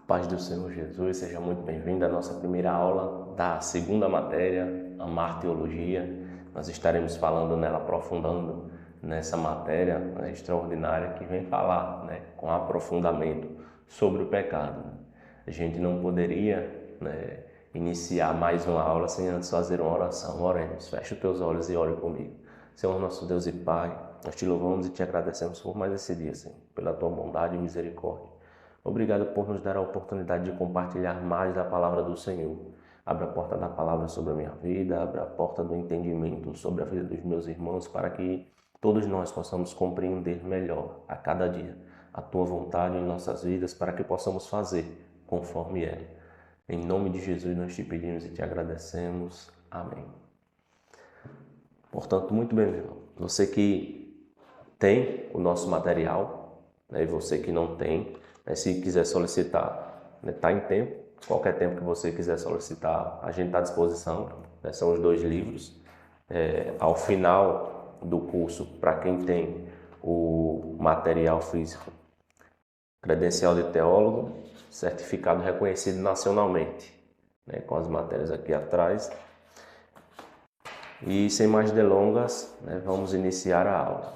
Paz do Senhor Jesus, seja muito bem-vindo à nossa primeira aula da segunda matéria, a Martiologia. Nós estaremos falando nela, aprofundando nessa matéria extraordinária que vem falar com aprofundamento sobre o pecado. A gente não poderia iniciar mais uma aula sem antes fazer uma oração. Oremos, fecha os teus olhos e ore comigo. Senhor, nosso Deus e Pai, nós te louvamos e te agradecemos por mais esse dia, Senhor, pela tua bondade e misericórdia. Obrigado por nos dar a oportunidade de compartilhar mais da palavra do Senhor. Abre a porta da palavra sobre a minha vida, abre a porta do entendimento sobre a vida dos meus irmãos, para que todos nós possamos compreender melhor a cada dia a tua vontade em nossas vidas, para que possamos fazer conforme é. Em nome de Jesus nós te pedimos e te agradecemos. Amém. Portanto, muito bem, meu irmão. Você que tem o nosso material, e você que não tem, se quiser solicitar, está em tempo, qualquer tempo que você quiser solicitar, a gente está à disposição. São os 2 livros. Ao final do curso, para quem tem o material físico, credencial de teólogo, certificado reconhecido nacionalmente, com as matérias aqui atrás. E sem mais delongas, vamos iniciar a aula.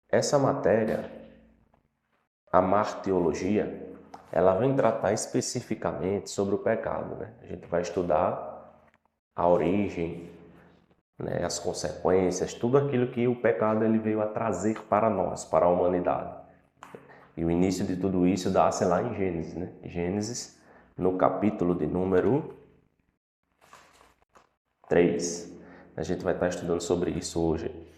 Essa matéria, a martiologia, ela vem tratar especificamente sobre o pecado. A gente vai estudar a origem, as consequências, tudo aquilo que o pecado ele veio a trazer para nós, para a humanidade. E o início de tudo isso dá-se lá em Gênesis. Gênesis, no capítulo de número 3. A gente vai estar estudando sobre isso hoje.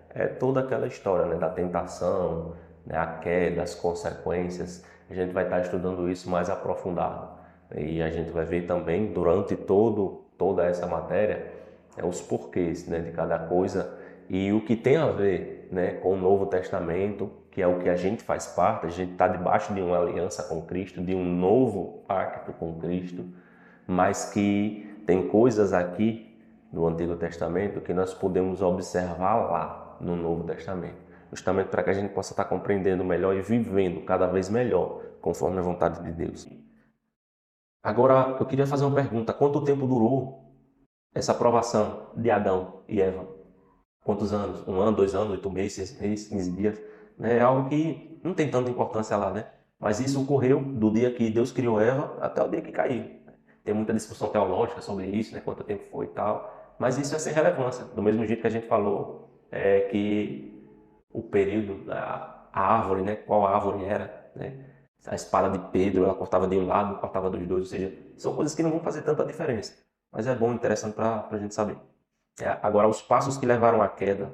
É toda aquela história da tentação, a queda, as consequências. A gente vai estar estudando isso mais aprofundado. E a gente vai ver também, durante toda essa matéria, os porquês de cada coisa e o que tem a ver com o Novo Testamento, que é o que a gente faz parte. A gente está debaixo de uma aliança com Cristo, de um novo pacto com Cristo, mas que tem coisas aqui do Antigo Testamento que nós podemos observar lá no Novo Testamento, justamente para que a gente possa estar compreendendo melhor e vivendo cada vez melhor conforme a vontade de Deus. Agora, eu queria fazer uma pergunta: quanto tempo durou essa aprovação de Adão e Eva? Quantos anos? 1 ano, 2 anos, 8 meses, 6 meses, 15 dias? É algo que não tem tanta importância lá, Mas isso ocorreu do dia que Deus criou Eva até o dia que caiu. Tem muita discussão teológica sobre isso, quanto tempo foi e tal. Mas isso é sem relevância. Do mesmo jeito que a gente falou que o período, a árvore, qual árvore era, a espada de Pedro, ela cortava de um lado, cortava dos dois. Ou seja, são coisas que não vão fazer tanta diferença. Mas é bom, interessante para a gente saber. Agora, os passos que levaram à queda,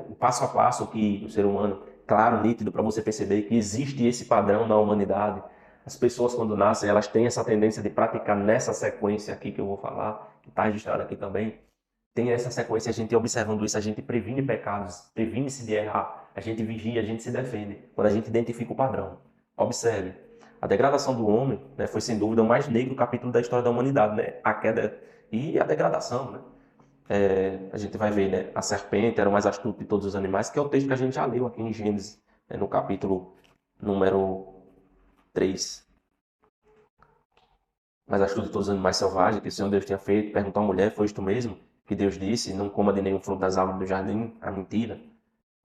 o passo a passo que o ser humano, claro, nítido, para você perceber que existe esse padrão na humanidade. As pessoas, quando nascem, elas têm essa tendência de praticar nessa sequência aqui que eu vou falar, que está registrado aqui também. Tem essa sequência, a gente observando isso, a gente previne pecados, previne-se de errar, a gente vigia, a gente se defende, quando a gente identifica o padrão. Observe, a degradação do homem foi sem dúvida o mais negro capítulo da história da humanidade, a queda e a degradação, a gente vai ver, a serpente era o mais astuto de todos os animais, que é o texto que a gente já leu aqui em Gênesis, no capítulo número 3. Mais astuto de todos os animais selvagens que o Senhor Deus tinha feito, perguntou à mulher: foi isto mesmo que Deus disse, não coma de nenhum fruto das árvores do jardim? A mentira.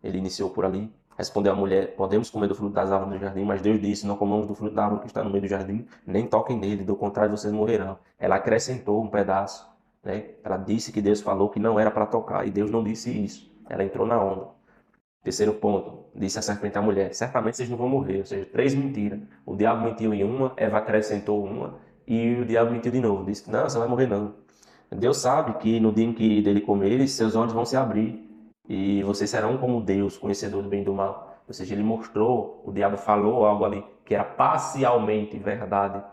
Ele iniciou por ali. Respondeu a mulher: podemos comer do fruto das árvores do jardim, mas Deus disse: não comamos do fruto da árvore que está no meio do jardim, nem toquem nele, do contrário vocês morrerão. Ela acrescentou um pedaço. Ela disse que Deus falou que não era para tocar, e Deus não disse isso. Ela entrou na onda. Terceiro ponto, disse a serpente à mulher: certamente vocês não vão morrer. Ou seja, 3 mentiras. O diabo mentiu em uma, Eva acrescentou uma, e o diabo mentiu de novo. Disse: não, você não vai morrer não. Deus sabe que no dia em que dele comerem, seus olhos vão se abrir e vocês serão como Deus, conhecedor do bem e do mal. Ou seja, ele mostrou, o diabo falou algo ali que era parcialmente verdade,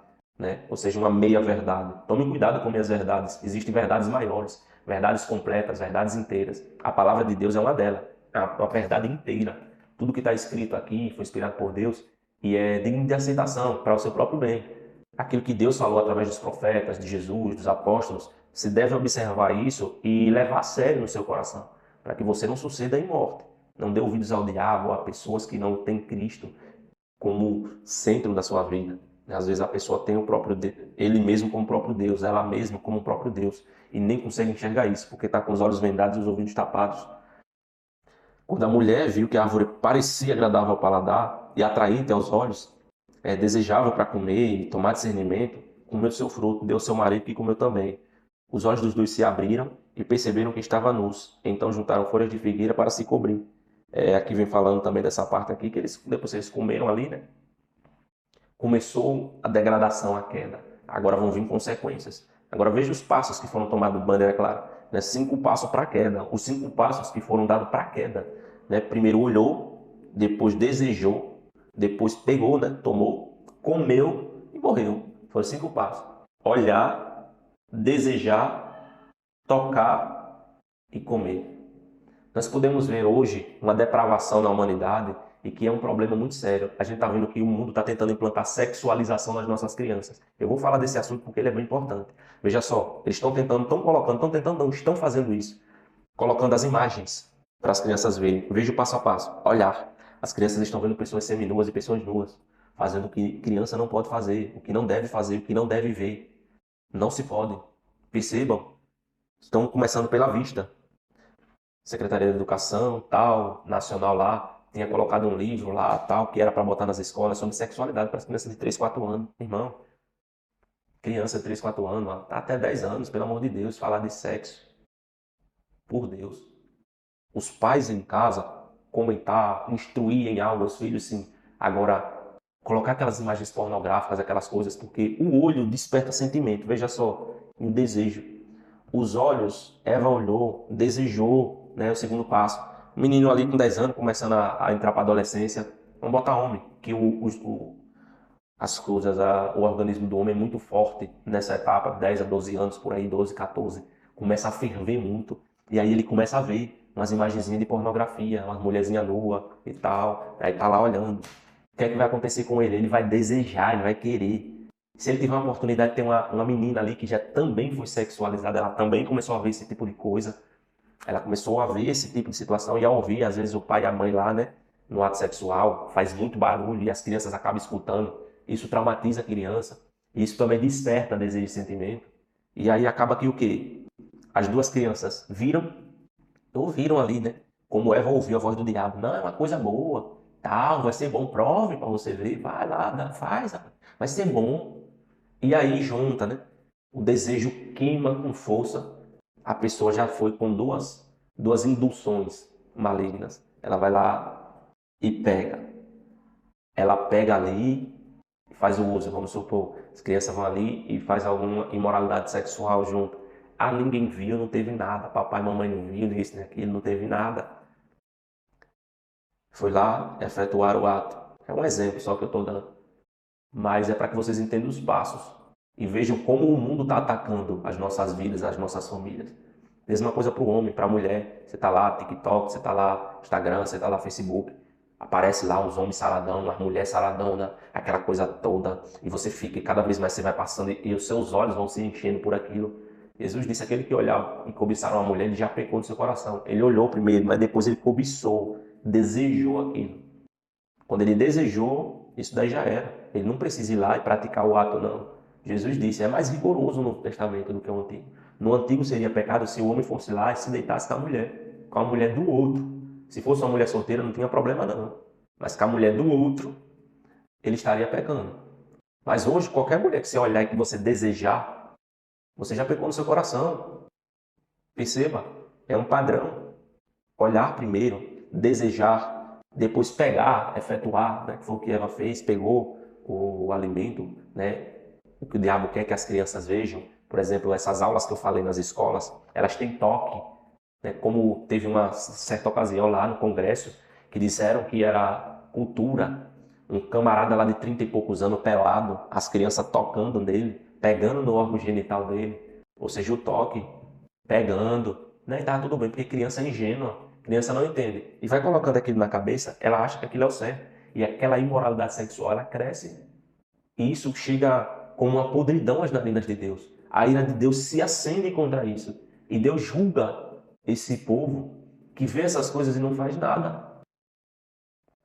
Ou seja, uma meia verdade. Tome cuidado com minhas verdades. Existem verdades maiores, verdades completas, verdades inteiras. A palavra de Deus é uma delas, é uma verdade inteira. Tudo que está escrito aqui foi inspirado por Deus e é digno de aceitação para o seu próprio bem. Aquilo que Deus falou através dos profetas, de Jesus, dos apóstolos, você deve observar isso e levar a sério no seu coração, para que você não suceda em morte. Não dê ouvidos ao diabo, a pessoas que não têm Cristo como centro da sua vida. Às vezes a pessoa tem o próprio ele mesmo como o próprio Deus, ela mesma como o próprio Deus, e nem consegue enxergar isso, porque está com os olhos vendados e os ouvidos tapados. Quando a mulher viu que a árvore parecia agradável ao paladar e atraente aos olhos, desejável para comer e tomar discernimento, comeu seu fruto, deu ao seu marido que comeu também. Os olhos dos dois se abriram e perceberam que estava nus. Então juntaram folhas de figueira para se cobrir. Aqui vem falando também dessa parte aqui, que depois que eles comeram ali, né? Começou a degradação, a queda. Agora vão vir consequências. Agora veja os passos que foram tomados de maneira clara. Né? 5 passos para a queda. Os 5 passos que foram dados para a queda. Né? Primeiro olhou, depois desejou, depois pegou, né? Tomou, comeu e morreu. Foram 5 passos. Olhar, desejar, tocar e comer. Nós podemos ver hoje uma depravação na humanidade e que é um problema muito sério. A gente está vendo que o mundo está tentando implantar sexualização nas nossas crianças. Eu vou falar desse assunto porque ele é bem importante. Veja só, eles estão tentando, estão fazendo isso. Colocando as imagens para as crianças verem. Veja o passo a passo. Olhar. As crianças estão vendo pessoas seminuas e pessoas nuas. Fazendo o que criança não pode fazer, o que não deve fazer, o que não deve ver. Não se pode. Percebam. Estão começando pela vista. Secretaria de Educação, tal, nacional lá, tinha colocado um livro lá, tal, que era para botar nas escolas sobre sexualidade para as crianças de 3, 4 anos. Irmão, criança de 3, 4 anos, até 10 anos, pelo amor de Deus, falar de sexo. Por Deus. Os pais em casa, comentar, instruir em algo os filhos, sim. Agora, colocar aquelas imagens pornográficas, aquelas coisas, porque o olho desperta sentimento. Veja só, um desejo. Os olhos, Eva olhou, desejou, né, o segundo passo. O menino ali com 10 anos, começando a entrar para a adolescência, vamos botar homem, que as coisas, o organismo do homem é muito forte nessa etapa, 10 a 12 anos, por aí, 12, 14, começa a ferver muito, e aí ele começa a ver umas imagenzinhas de pornografia, umas mulherzinhas nuas e tal, aí tá lá olhando. O que é que vai acontecer com ele? Ele vai desejar, ele vai querer. Se ele tiver uma oportunidade de ter uma menina ali que já também foi sexualizada, ela também começou a ver esse tipo de coisa, ela começou a ver esse tipo de situação e a ouvir, às vezes, o pai e a mãe lá, né, no ato sexual, faz muito barulho e as crianças acabam escutando. Isso traumatiza a criança. Isso também desperta desejo e sentimento. E aí acaba que o quê? As duas crianças ouviram ali, né? Como Eva ouviu a voz do diabo. Não, é uma coisa boa, tal, vai ser bom, prove para você ver, vai lá, faz, vai ser bom. E aí junta, né? O desejo queima com força. A pessoa já foi com duas induções malignas. Ela vai lá e pega. Ela pega ali e faz o uso. Vamos supor, as crianças vão ali e faz alguma imoralidade sexual junto. Ah, ninguém viu, não teve nada. Papai e mamãe não viu, isso, aquilo, não teve nada. Foi lá, efetuar o ato. É um exemplo só que eu estou dando. Mas é para que vocês entendam os passos e vejam como o mundo está atacando as nossas vidas, as nossas famílias. Mesma coisa para o homem, para a mulher. Você está lá, TikTok, você está lá, Instagram, você está lá, Facebook. Aparece lá os homens saradão, as mulheres saradona, aquela coisa toda. E você fica, e cada vez mais você vai passando e os seus olhos vão se enchendo por aquilo. Jesus disse, aquele que olhar e cobiçar uma mulher, ele já pecou no seu coração. Ele olhou primeiro, mas depois ele cobiçou, desejou aquilo. Quando ele desejou, isso daí já era. Ele não precisa ir lá e praticar o ato, não. Jesus disse, é mais rigoroso no Novo Testamento do que o Antigo. No Antigo seria pecado se o homem fosse lá e se deitasse com a mulher do outro. Se fosse uma mulher solteira, não tinha problema não. Mas com a mulher do outro, ele estaria pecando. Mas hoje, qualquer mulher que você olhar e que você desejar, você já pecou no seu coração. Perceba, é um padrão. Olhar primeiro, desejar, depois pegar, efetuar, né? Que foi o que Eva fez, pegou o alimento, né? O que o diabo quer que as crianças vejam. Por exemplo, essas aulas que eu falei nas escolas, elas têm toque, né? Como teve uma certa ocasião lá no congresso, que disseram que era cultura, um camarada lá de 30 e poucos anos, pelado, as crianças tocando nele, pegando no órgão genital dele, ou seja, o toque, pegando, né? E tá tudo bem, porque criança é ingênua, criança não entende. E vai colocando aquilo na cabeça, ela acha que aquilo é o certo. E aquela imoralidade sexual, ela cresce. E isso chega como uma podridão às narinas de Deus. A ira de Deus se acende contra isso. E Deus julga esse povo que vê essas coisas e não faz nada.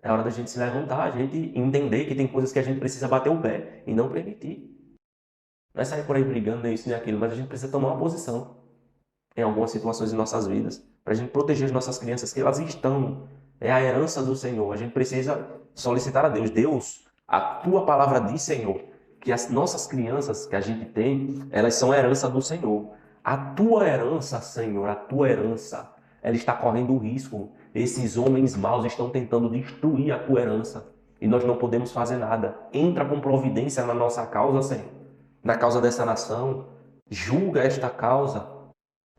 É hora da gente se levantar, a gente entender que tem coisas que a gente precisa bater o pé e não permitir. Não é sair por aí brigando, nem isso nem aquilo, mas a gente precisa tomar uma posição em algumas situações de nossas vidas, para a gente proteger as nossas crianças, que elas estão, é a herança do Senhor. A gente precisa solicitar a Deus, Deus, a tua palavra diz, Senhor, que as nossas crianças que a gente tem, elas são a herança do Senhor. A tua herança, Senhor, a tua herança, ela está correndo risco. Esses homens maus estão tentando destruir a tua herança. E nós não podemos fazer nada. Entra com providência na nossa causa, Senhor. Na causa dessa nação. Julga esta causa.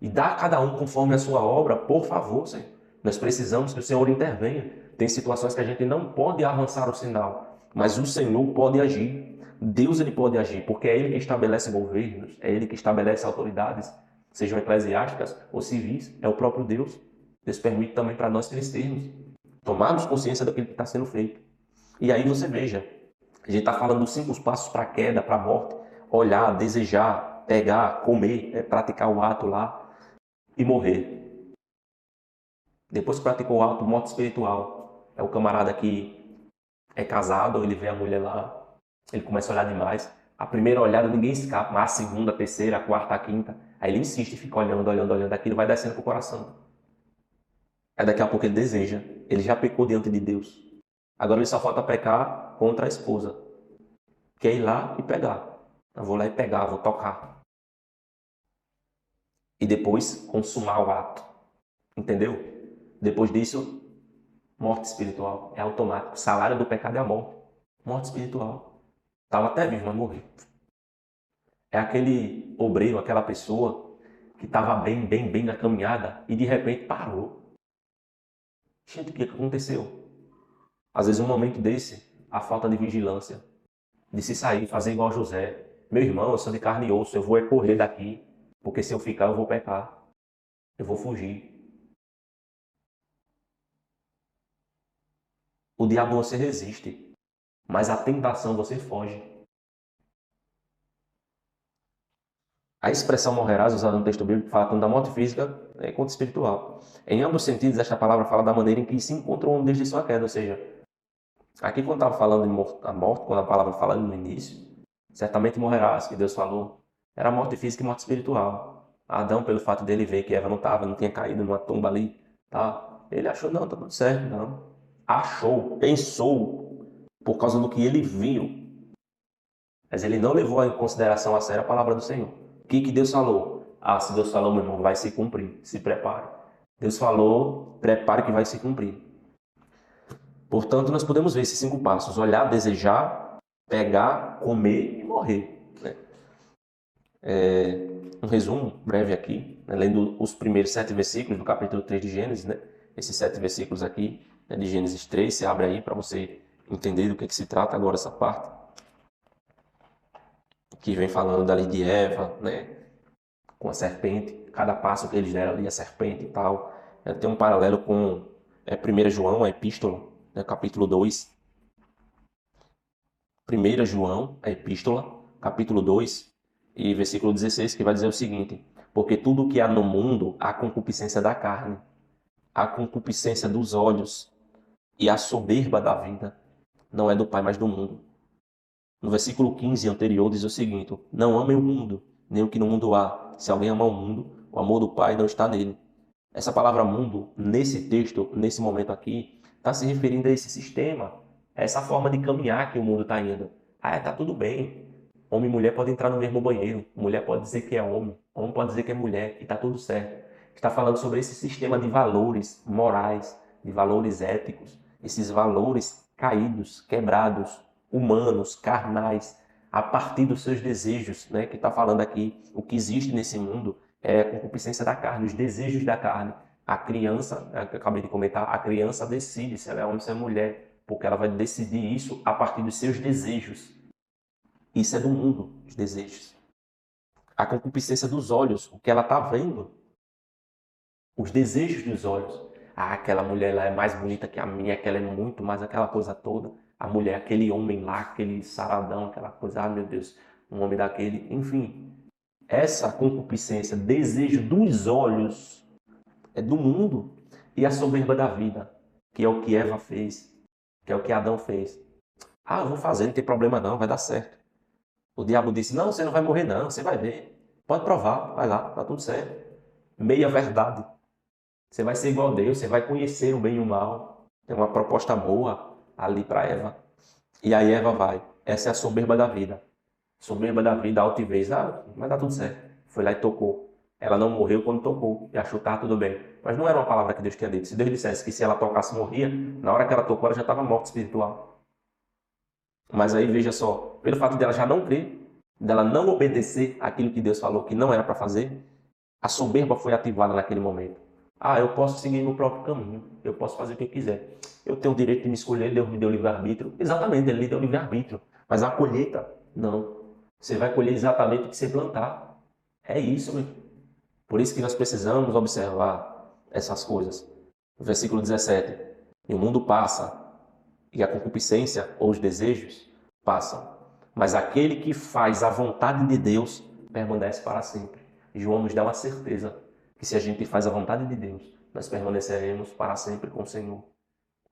E dá a cada um conforme a sua obra, por favor, Senhor. Nós precisamos que o Senhor intervenha. Tem situações que a gente não pode avançar o sinal, mas o Senhor pode agir. Deus ele pode agir, porque é Ele que estabelece governos, é Ele que estabelece autoridades, sejam eclesiásticas ou civis, é o próprio Deus. Deus permite também para nós crescermos, tomarmos consciência daquilo que está sendo feito. E aí você veja, a gente está falando dos 5 passos para a queda, para a morte. Olhar, desejar, pegar, comer, praticar o ato lá e morrer. Depois que praticou o ato, morte espiritual. É o camarada que é casado, ele vê a mulher lá, ele começa a olhar demais. A primeira olhada ninguém escapa, mas a segunda, a terceira, a quarta, a quinta. Aí ele insiste, fica olhando, olhando, olhando, aquilo vai descendo pro coração. Aí daqui a pouco ele deseja. Ele já pecou diante de Deus. Agora ele só falta pecar contra a esposa. Quer ir lá e pegar. Eu vou lá e pegar, vou tocar. E depois consumar o ato. Entendeu? Depois disso, morte espiritual. É automático. O salário do pecado é a morte. Morte espiritual. Estava até vivo, mas morreu. É aquele obreiro, aquela pessoa que estava bem, bem, bem na caminhada e de repente parou. Gente, o que aconteceu? Às vezes, um momento desse, a falta de vigilância, de se sair, fazer igual José. Meu irmão, eu sou de carne e osso, eu vou correr daqui, porque se eu ficar, eu vou pecar. Eu vou fugir. O diabo você resiste, mas a tentação você foge. A expressão morrerás, usada no texto bíblico, fala tanto da morte física quanto espiritual. Em ambos os sentidos, esta palavra fala da maneira em que se encontra o homem desde sua queda. Ou seja, aqui quando estava falando de a morte, quando a palavra fala no início, certamente morrerás, que Deus falou, era morte física e morte espiritual. Adão, pelo fato dele ver que Eva não tinha caído numa tumba ali, tá? Ele achou, não, tá tudo certo, não. Achou, pensou, por causa do que ele viu. Mas ele não levou em consideração a sério a palavra do Senhor. O que Deus falou? Ah, se Deus falou, meu irmão, vai se cumprir. Se prepare. Deus falou, prepare que vai se cumprir. Portanto, nós podemos ver esses 5 passos. Olhar, desejar, pegar, comer e morrer. Um resumo breve aqui, lendo os primeiros 7 versículos do capítulo 3 de Gênesis. Esses 7 versículos aqui, de Gênesis 3, você abre aí para você entender do que se trata agora essa parte. Que vem falando dali de Eva, com a serpente, cada passo que eles deram ali, a serpente e tal. Tem um paralelo com 1 João, a epístola, capítulo 2. 1 João, a epístola, capítulo 2, e versículo 16, que vai dizer o seguinte: porque tudo o que há no mundo, a concupiscência da carne, a concupiscência dos olhos e a soberba da vida, não é do Pai, mas do mundo. No versículo 15 anterior diz o seguinte: não amem o mundo, nem o que no mundo há. Se alguém ama o mundo, o amor do Pai não está nele. Essa palavra mundo, nesse texto, nesse momento aqui, está se referindo a esse sistema, a essa forma de caminhar que o mundo está indo. Tá tudo bem. Homem e mulher podem entrar no mesmo banheiro. Mulher pode dizer que é homem pode dizer que é mulher, e está tudo certo. Está falando sobre esse sistema de valores morais, de valores éticos, esses valores caídos, quebrados, humanos, carnais, a partir dos seus desejos, que está falando aqui. O que existe nesse mundo é a concupiscência da carne, os desejos da carne. A criança, que eu acabei de comentar, a criança decide se ela é homem ou se é mulher, porque ela vai decidir isso a partir dos seus desejos. Isso é do mundo, os desejos. A concupiscência dos olhos, o que ela está vendo. Os desejos dos olhos. Aquela mulher lá é mais bonita que a minha, aquela é muito mais aquela coisa toda. A mulher, aquele homem lá, aquele saradão, aquela coisa, meu Deus, um homem daquele. Enfim, essa concupiscência, desejo dos olhos, é do mundo. E a soberba da vida, que é o que Eva fez. que é o que Adão fez. Ah, eu vou fazer, não tem problema não, vai dar certo. O diabo disse, não, você não vai morrer não, você vai ver. Pode provar, vai lá, tá tudo certo. Meia verdade. Você vai ser igual a Deus, você vai conhecer o bem e o mal. Tem uma proposta boa ali para Eva. E aí Eva vai. Essa é a soberba da vida. Soberba da vida, altivez. Ah, vai dar tudo certo. Foi lá e tocou. Ela não morreu quando tocou. E achou que estava tudo bem. Mas não era uma palavra que Deus tinha dito. Se Deus dissesse que se ela tocasse, morria, na hora que ela tocou, ela já estava morta espiritual. Mas aí veja só, pelo fato dela já não crer, dela não obedecer aquilo que Deus falou que não era para fazer, a soberba foi ativada naquele momento. Ah, eu posso seguir meu próprio caminho, eu posso fazer o que eu quiser. Eu tenho o direito de me escolher, Deus me deu livre-arbítrio. Exatamente, Ele lhe deu livre-arbítrio. Mas a colheita, não. Você vai colher exatamente o que você plantar. É isso, meu. Por isso que nós precisamos observar essas coisas. Versículo 17. E o mundo passa, e a concupiscência ou os desejos passam. Mas aquele que faz a vontade de Deus permanece para sempre. João nos dá uma certeza que se a gente faz a vontade de Deus, nós permaneceremos para sempre com o Senhor.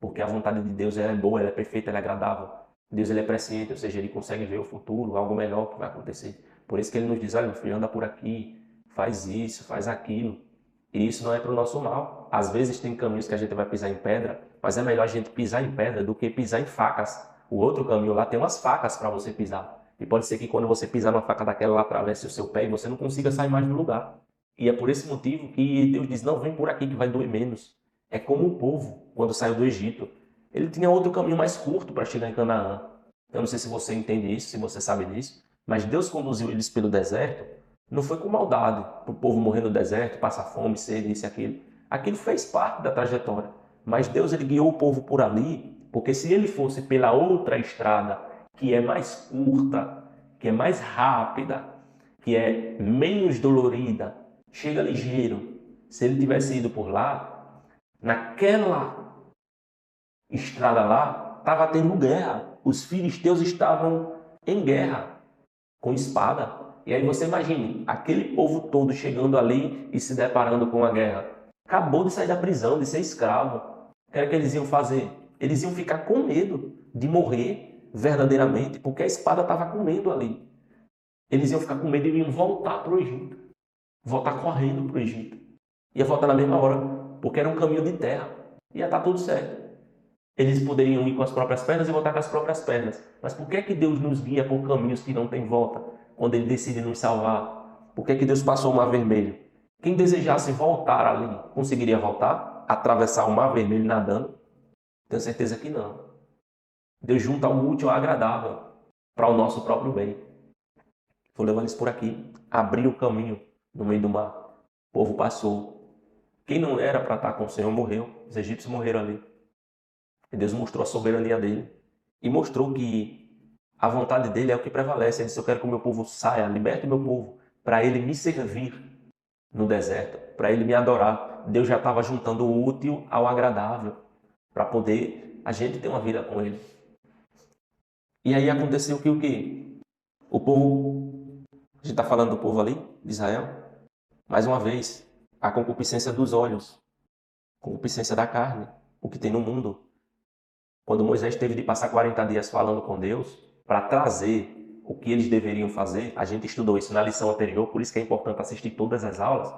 Porque a vontade de Deus é boa, ela é perfeita, ela é agradável. Deus ele é presciente, ou seja, ele consegue ver o futuro, algo melhor que vai acontecer. Por isso que ele nos diz, olha, meu filho, anda por aqui, faz isso, faz aquilo. E isso não é para o nosso mal. Às vezes tem caminhos que a gente vai pisar em pedra, mas é melhor a gente pisar em pedra do que pisar em facas. O outro caminho lá tem umas facas para você pisar. E pode ser que quando você pisar numa faca daquela, ela atravesse o seu pé e você não consiga sair mais do lugar. E é por esse motivo que Deus diz, não, vem por aqui que vai doer menos. É como o povo, quando saiu do Egito. Ele tinha outro caminho mais curto para chegar em Canaã. Eu não sei se você entende isso, se você sabe disso, mas Deus conduziu eles pelo deserto, não foi com maldade, para o povo morrer no deserto, passar fome, sede, isso e aquilo. Aquilo fez parte da trajetória. Mas Deus ele guiou o povo por ali, porque se ele fosse pela outra estrada, que é mais curta, que é mais rápida, que é menos dolorida, chega ligeiro. Se ele tivesse ido por lá, naquela estrada lá, estava tendo guerra. Os filisteus estavam em guerra, com espada. E aí você imagine, aquele povo todo chegando ali e se deparando com a guerra. Acabou de sair da prisão, de ser escravo. O que era que eles iam fazer? Eles iam ficar com medo de morrer verdadeiramente, porque a espada estava comendo ali. Eles iam ficar com medo e iam voltar para o Egito. Voltar correndo para o Egito. Ia voltar na mesma hora, porque era um caminho de terra. Ia estar tudo certo. Eles poderiam ir com as próprias pernas e voltar com as próprias pernas. Mas por que é que Deus nos guia por caminhos que não têm volta? Quando Ele decide nos salvar? Por que é que Deus passou o Mar Vermelho? Quem desejasse voltar ali, conseguiria voltar? Atravessar o Mar Vermelho nadando? Tenho certeza que não. Deus junta o útil ao agradável para o nosso próprio bem. Vou levar eles por aqui. Abrir o caminho no meio do mar. O povo passou. Quem não era para estar com o Senhor morreu. Os egípcios morreram ali. E Deus mostrou a soberania dele. E mostrou que a vontade dele é o que prevalece. Ele disse, eu quero que o meu povo saia, liberte o meu povo, para ele me servir no deserto, para ele me adorar. Deus já estava juntando o útil ao agradável, para poder a gente ter uma vida com ele. E aí aconteceu que o quê? O povo, a gente está falando do povo ali, de Israel, mais uma vez, a concupiscência dos olhos, concupiscência da carne, o que tem no mundo. Quando Moisés teve de passar 40 dias falando com Deus, para trazer o que eles deveriam fazer, a gente estudou isso na lição anterior, por isso que é importante assistir todas as aulas.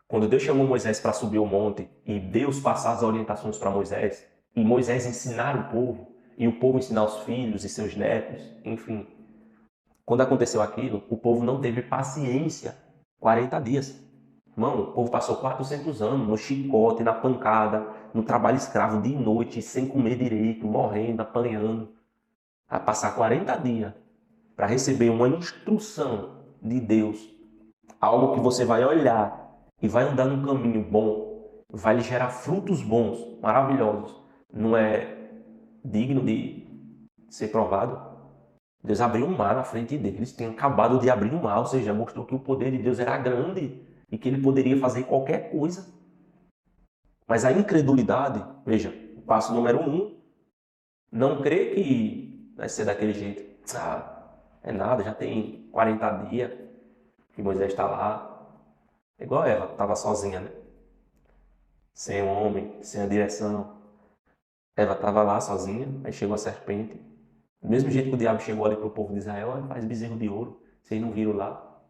Quando Deus chamou Moisés para subir o monte e Deus passar as orientações para Moisés, e Moisés ensinar o povo, e o povo ensinar os filhos e seus netos, enfim. Quando aconteceu aquilo, o povo não teve paciência 40 dias. Mano, o povo passou 400 anos no chicote, na pancada, no trabalho escravo, de noite, sem comer direito, morrendo, apanhando. A passar 40 dias para receber uma instrução de Deus. Algo que você vai olhar e vai andar num caminho bom, vai lhe gerar frutos bons, maravilhosos. Não é digno de ser provado? Deus abriu um mar na frente deles, tinha acabado de abrir um mar, ou seja, mostrou que o poder de Deus era grande e que ele poderia fazer qualquer coisa. Mas a incredulidade, veja, o passo número 1, não crê que vai ser daquele jeito. Ah, é nada, já tem 40 dias que Moisés está lá. É igual Eva, estava sozinha, né? Sem o homem, sem a direção. Eva estava lá sozinha, aí chegou a serpente. Do mesmo jeito que o diabo chegou ali para o povo de Israel, "Olha, faz bezerro de ouro. Vocês não viram lá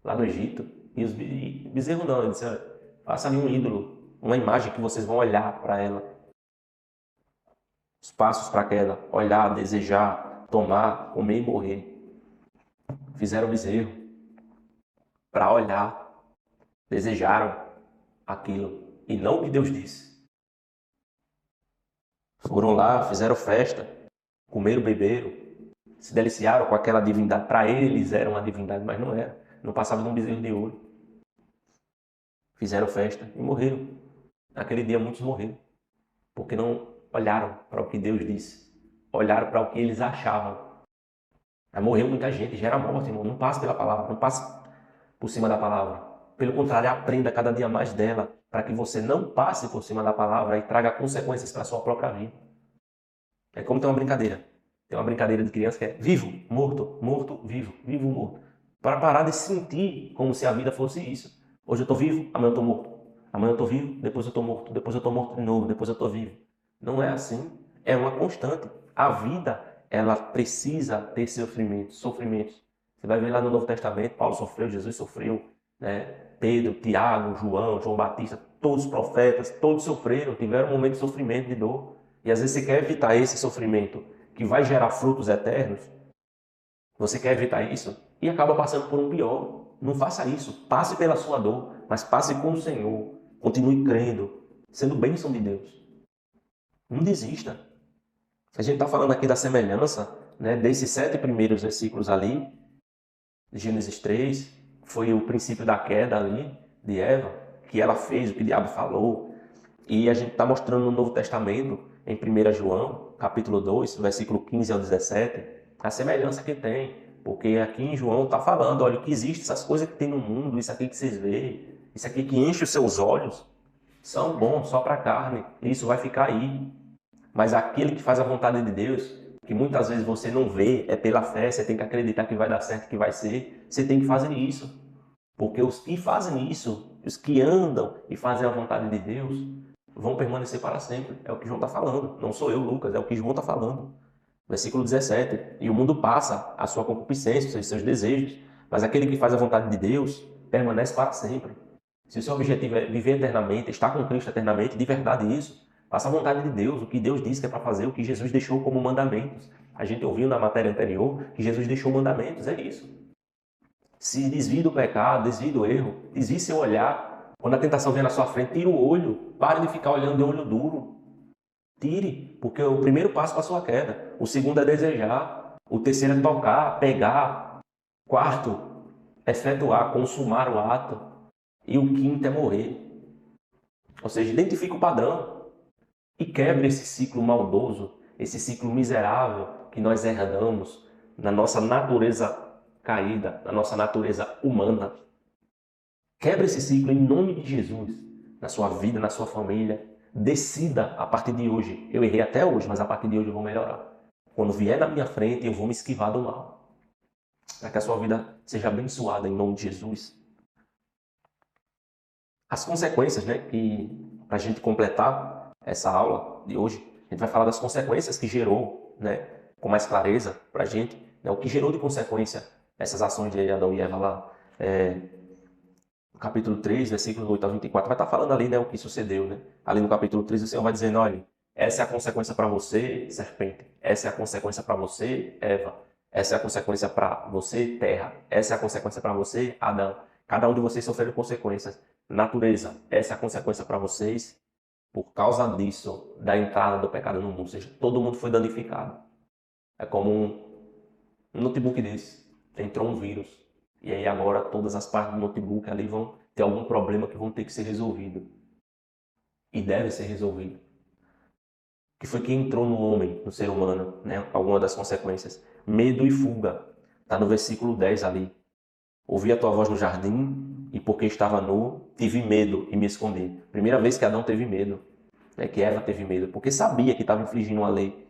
no Egito? E bezerro não, ele disse, "Olha, faça ali um ídolo, uma imagem que vocês vão olhar para ela. Os passos para aquela, olhar, desejar, tomar, comer e morrer. Fizeram bezerro para olhar, desejaram aquilo e não o que Deus disse. Foram lá, fizeram festa, comeram, beberam, se deliciaram com aquela divindade. Para eles era uma divindade, mas não era. Não passava de um bezerro de ouro. Fizeram festa e morreram. Naquele dia muitos morreram, porque não olharam para o que Deus disse, olharam para o que eles achavam. Aí morreu muita gente, gera morte, irmão. Não passe pela palavra, não passe por cima da palavra. Pelo contrário, aprenda cada dia mais dela, para que você não passe por cima da palavra e traga consequências para a sua própria vida. É como tem uma brincadeira. Tem uma brincadeira de criança que é vivo, morto, morto, vivo, vivo, morto. Para parar de sentir como se a vida fosse isso. Hoje eu estou vivo, amanhã eu estou morto. Amanhã eu estou vivo, depois eu estou morto. Depois eu estou morto de novo, depois eu estou vivo. Não é assim. É uma constante. A vida, ela precisa ter sofrimentos. Você vai ver lá no Novo Testamento, Paulo sofreu, Jesus sofreu, né? Pedro, Tiago, João Batista, todos os profetas, todos sofreram, tiveram um momento de sofrimento, de dor. E às vezes você quer evitar esse sofrimento que vai gerar frutos eternos. Você quer evitar isso e acaba passando por um pior. Não faça isso. Passe pela sua dor, mas passe com o Senhor. Continue crendo, sendo bênção de Deus. Não desista. A gente está falando aqui da semelhança, né, desses 7 primeiros versículos ali, de Gênesis 3, foi o princípio da queda ali, de Eva, que ela fez, o que o diabo falou. E a gente está mostrando no Novo Testamento, em 1 João, capítulo 2, versículo 15 ao 17, a semelhança que tem. Porque aqui em João está falando, olha, que existe essas coisas que tem no mundo, isso aqui que vocês veem, isso aqui que enche os seus olhos, são bons só para a carne, e isso vai ficar aí. Mas aquele que faz a vontade de Deus, que muitas vezes você não vê, é pela fé, você tem que acreditar que vai dar certo, que vai ser, você tem que fazer isso. Porque os que fazem isso, os que andam e fazem a vontade de Deus, vão permanecer para sempre. É o que João está falando. Não sou eu, Lucas, é o que João está falando. Versículo 17. E o mundo passa, a sua concupiscência, os seus desejos, mas aquele que faz a vontade de Deus permanece para sempre. Se o seu objetivo é viver eternamente, estar com Cristo eternamente, de verdade isso, faça a vontade de Deus, o que Deus disse que é para fazer, o que Jesus deixou como mandamentos. A gente ouviu na matéria anterior que Jesus deixou mandamentos, é isso. Se desvie do pecado, desvie do erro, desvie seu olhar. Quando a tentação vem na sua frente, tira o olho. Pare de ficar olhando de olho duro. Tire, porque o primeiro passo para a sua queda. O segundo é desejar. O terceiro é tocar, pegar. Quarto, efetuar, consumar o ato. E o quinto é morrer. Ou seja, identifique o padrão e quebre esse ciclo maldoso, esse ciclo miserável que nós herdamos na nossa natureza caída, na nossa natureza humana. Quebre esse ciclo em nome de Jesus, na sua vida, na sua família. Decida a partir de hoje. Eu errei até hoje, mas a partir de hoje eu vou melhorar. Quando vier na minha frente, eu vou me esquivar do mal. Para que a sua vida seja abençoada em nome de Jesus. As consequências, né, que para a gente completar essa aula de hoje, a gente vai falar das consequências que gerou, né, com mais clareza para a gente, né, o que gerou de consequência essas ações de Adão e Eva lá. No capítulo 3, versículos 8 a 24, vai estar falando ali, né, o que sucedeu, né? Ali no capítulo 3, o Senhor vai dizendo, olha, essa é a consequência para você, serpente. Essa é a consequência para você, Eva. Essa é a consequência para você, terra. Essa é a consequência para você, Adão. Cada um de vocês sofreu consequências. Natureza, essa é a consequência para vocês por causa disso, da entrada do pecado no mundo. Ou seja, todo mundo foi danificado. É como um notebook desse. Entrou um vírus. E aí agora todas as partes do notebook ali vão ter algum problema que vão ter que ser resolvido. E deve ser resolvido. Que foi que entrou no homem, no ser humano, né? Alguma das consequências. Medo e fuga. Está no versículo 10 ali. Ouvi a tua voz no jardim e porque estava nu, tive medo e me escondi. Primeira vez que Adão teve medo. Né? Que Eva teve medo. Porque sabia que estava infringindo uma lei.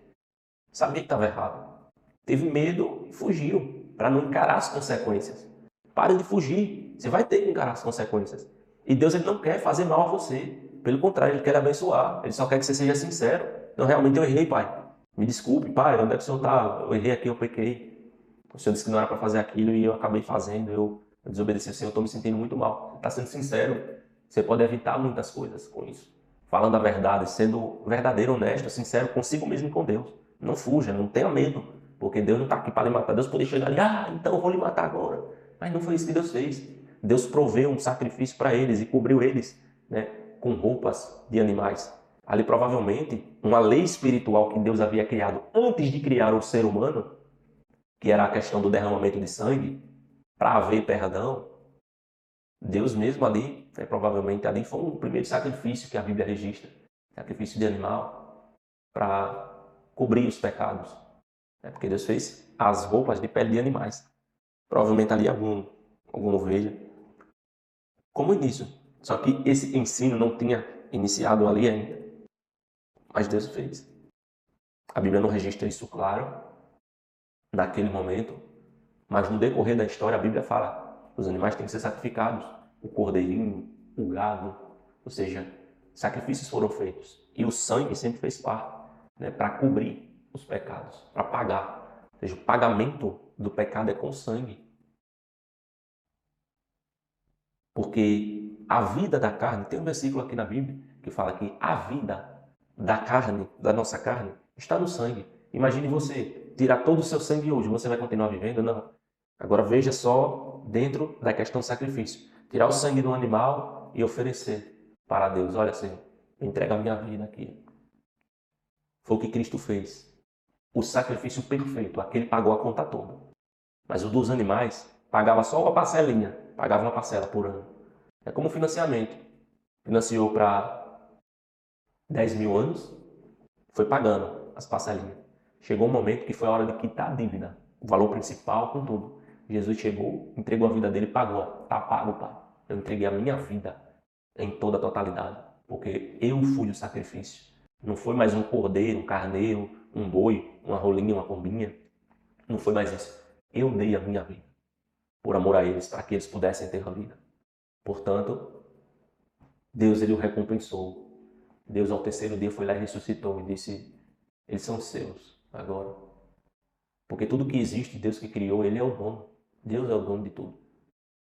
Sabia que estava errado. Teve medo e fugiu. Para não encarar as consequências. Pare de fugir. Você vai ter que encarar as consequências. E Deus ele não quer fazer mal a você. Pelo contrário, ele quer lhe abençoar. Ele só quer que você seja sincero. Então, realmente eu errei, pai. Me desculpe, pai, onde é que o senhor está? Eu errei aqui, eu pequei. O senhor disse que não era para fazer aquilo e eu acabei fazendo. Eu desobedeci ao senhor, eu estou me sentindo muito mal. Você está sendo sincero. Você pode evitar muitas coisas com isso. Falando a verdade, sendo verdadeiro, honesto, sincero consigo mesmo e com Deus. Não fuja, não tenha medo. Porque Deus não está aqui para lhe matar. Deus poderia chegar ali, então eu vou lhe matar agora. Mas não foi isso que Deus fez. Deus proveu um sacrifício para eles e cobriu eles, né, com roupas de animais. Ali provavelmente uma lei espiritual que Deus havia criado antes de criar o ser humano, que era a questão do derramamento de sangue, para haver perdão. Deus mesmo ali, né, provavelmente ali foi o primeiro sacrifício que a Bíblia registra, sacrifício de animal, para cobrir os pecados. Porque Deus fez as roupas de pele de animais. Provavelmente ali alguma ovelha. Como início. Só que esse ensino não tinha iniciado ali ainda. Mas Deus fez. A Bíblia não registra isso claro, naquele momento. Mas no decorrer da história, a Bíblia fala: os animais têm que ser sacrificados. O cordeirinho, o gado. Ou seja, sacrifícios foram feitos. E o sangue sempre fez parte, né, para cobrir os pecados, para pagar. Ou seja, o pagamento do pecado é com sangue. Porque a vida da carne, tem um versículo aqui na Bíblia que fala que a vida da carne, da nossa carne, está no sangue. Imagine você tirar todo o seu sangue hoje, você vai continuar vivendo? Não. Agora veja só dentro da questão do sacrifício. Tirar o sangue do animal e oferecer para Deus. Olha, Senhor, eu entrego a minha vida aqui. Foi o que Cristo fez. O sacrifício perfeito, aquele pagou a conta toda. Mas o dos animais pagava só uma parcelinha, pagava uma parcela por ano. É como financiamento. Financiou para 10 mil anos, foi pagando as parcelinhas. Chegou um momento que foi a hora de quitar a dívida, o valor principal com tudo. Jesus chegou, entregou a vida dele e pagou. Tá pago, Pai. Eu entreguei a minha vida em toda a totalidade, porque eu fui o sacrifício. Não foi mais um cordeiro, um carneiro, um boi, uma rolinha, uma pombinha. Não foi mais isso. Eu dei a minha vida por amor a eles, para que eles pudessem ter a vida. Portanto, Deus ele o recompensou. Deus ao terceiro dia foi lá e ressuscitou e disse: eles são seus agora. Porque tudo que existe, Deus que criou, ele é o dono. Deus é o dono de tudo.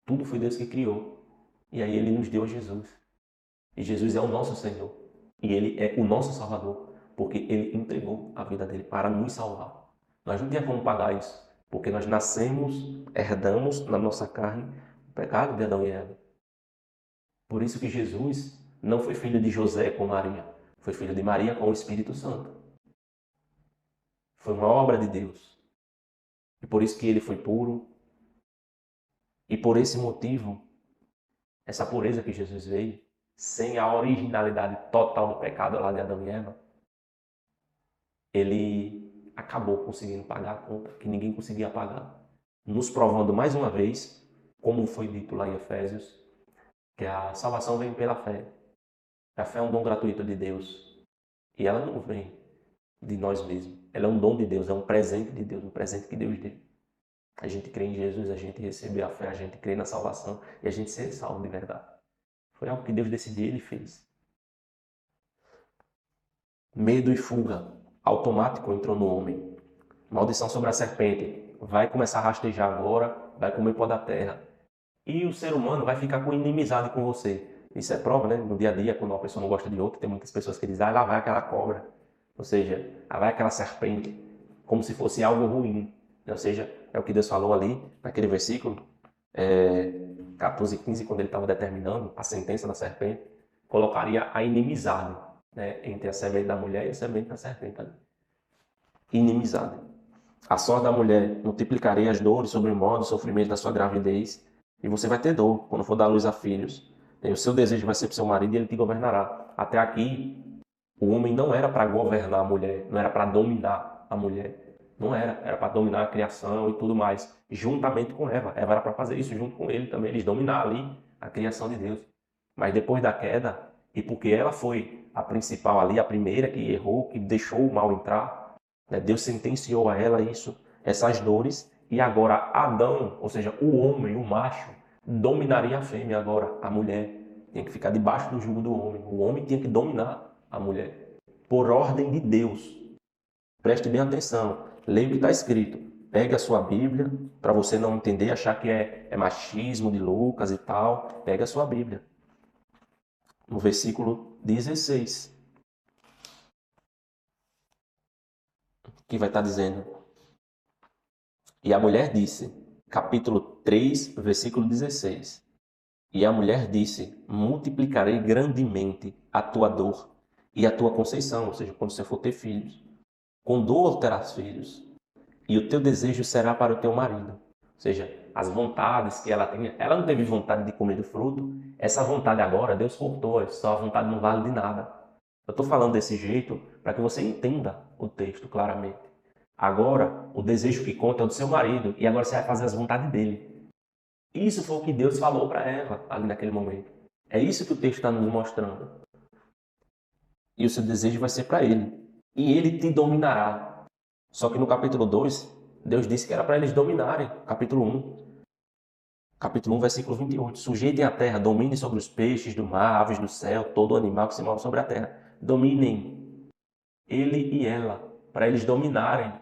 Tudo foi Deus que criou. E aí ele nos deu Jesus. E Jesus é o nosso Senhor. E ele é o nosso Salvador. Porque ele entregou a vida dele para nos salvar. Nós não tínhamos como pagar isso. Porque nós nascemos, herdamos na nossa carne o pecado de Adão e Eva. Por isso que Jesus não foi filho de José com Maria. Foi filho de Maria com o Espírito Santo. Foi uma obra de Deus. E por isso que ele foi puro. E por esse motivo, essa pureza que Jesus veio, sem a originalidade total do pecado lá de Adão e Eva, ele acabou conseguindo pagar a conta que ninguém conseguia pagar. Nos provando mais uma vez, como foi dito lá em Efésios, que a salvação vem pela fé. A fé é um dom gratuito de Deus. E ela não vem de nós mesmos. Ela é um dom de Deus, é um presente de Deus, um presente que Deus deu. A gente crê em Jesus, a gente recebe a fé, a gente crê na salvação e a gente ser salvo de verdade. Foi algo que Deus decidiu e Ele fez. Medo e fuga automático entrou no homem. Maldição sobre a serpente. Vai começar a rastejar agora, vai comer pó da terra. E o ser humano vai ficar com inimizade com você. Isso é prova, né? No dia a dia, quando uma pessoa não gosta de outra, tem muitas pessoas que dizem: lá vai aquela cobra. Ou seja, lá vai aquela serpente. Como se fosse algo ruim. Ou seja, é o que Deus falou ali, naquele versículo 14 e 15, quando ele estava determinando a sentença da serpente, colocaria a inimizade, né, entre a semente da mulher e a semente da serpente. Inimizade. A sorte da mulher: multiplicarei as dores sobre o modo, o sofrimento da sua gravidez, e você vai ter dor quando for dar luz a filhos. E o seu desejo vai ser para o seu marido e ele te governará. Até aqui, o homem não era para governar a mulher, não era para dominar a mulher. Não era para dominar a criação e tudo mais, juntamente com Eva. Eva era para fazer isso junto com ele também, eles dominaram ali a criação de Deus. Mas depois da queda, e porque ela foi a principal ali, a primeira que errou, que deixou o mal entrar, né, Deus sentenciou a ela isso, essas dores, e agora Adão, ou seja, o homem, o macho, dominaria a fêmea agora, a mulher. tinha que ficar debaixo do jugo do homem. O homem tinha que dominar a mulher, por ordem de Deus. Preste bem atenção, leia o que está escrito. Pegue a sua Bíblia, para você não entender, achar que é machismo de Lucas e tal. Pegue a sua Bíblia. No versículo 16, que vai estar dizendo: E a mulher disse, capítulo 3, versículo 16. E a mulher disse, multiplicarei grandemente a tua dor e a tua conceição, ou seja, quando você for ter filhos. Com dor terás filhos, e o teu desejo será para o teu marido. Ou seja, as vontades que ela tinha, ela não teve vontade de comer do fruto, essa vontade agora Deus cortou, só a vontade não vale de nada. Eu estou falando desse jeito para que você entenda o texto claramente. Agora, o desejo que conta é o do seu marido, e agora você vai fazer as vontades dele. Isso foi o que Deus falou para Eva ali naquele momento. É isso que o texto está nos mostrando. E o seu desejo vai ser para ele. E ele te dominará. Só que no capítulo 2, Deus disse que era para eles dominarem. Capítulo 1. Capítulo 1, versículo 28. Sujeitem a terra, dominem sobre os peixes do mar, aves do céu, todo animal que se move sobre a terra. Dominem ele e ela, para eles dominarem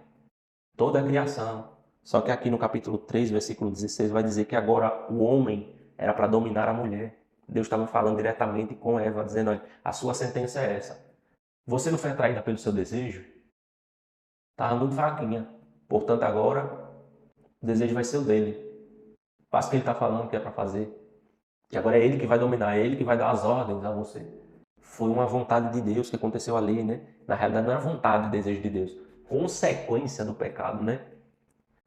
toda a criação. Só que aqui no capítulo 3, versículo 16, vai dizer que agora o homem era para dominar a mulher. Deus estava falando diretamente com Eva, dizendo: olha, a sua sentença é essa. Você não foi atraída pelo seu desejo? Estava muito fraquinha. Portanto, agora o desejo vai ser o dele. Faça o que ele está falando que é para fazer. E agora é ele que vai dominar, é ele que vai dar as ordens a você. Foi uma vontade de Deus que aconteceu ali, né? Na realidade, não era vontade e desejo de Deus. Consequência do pecado, né?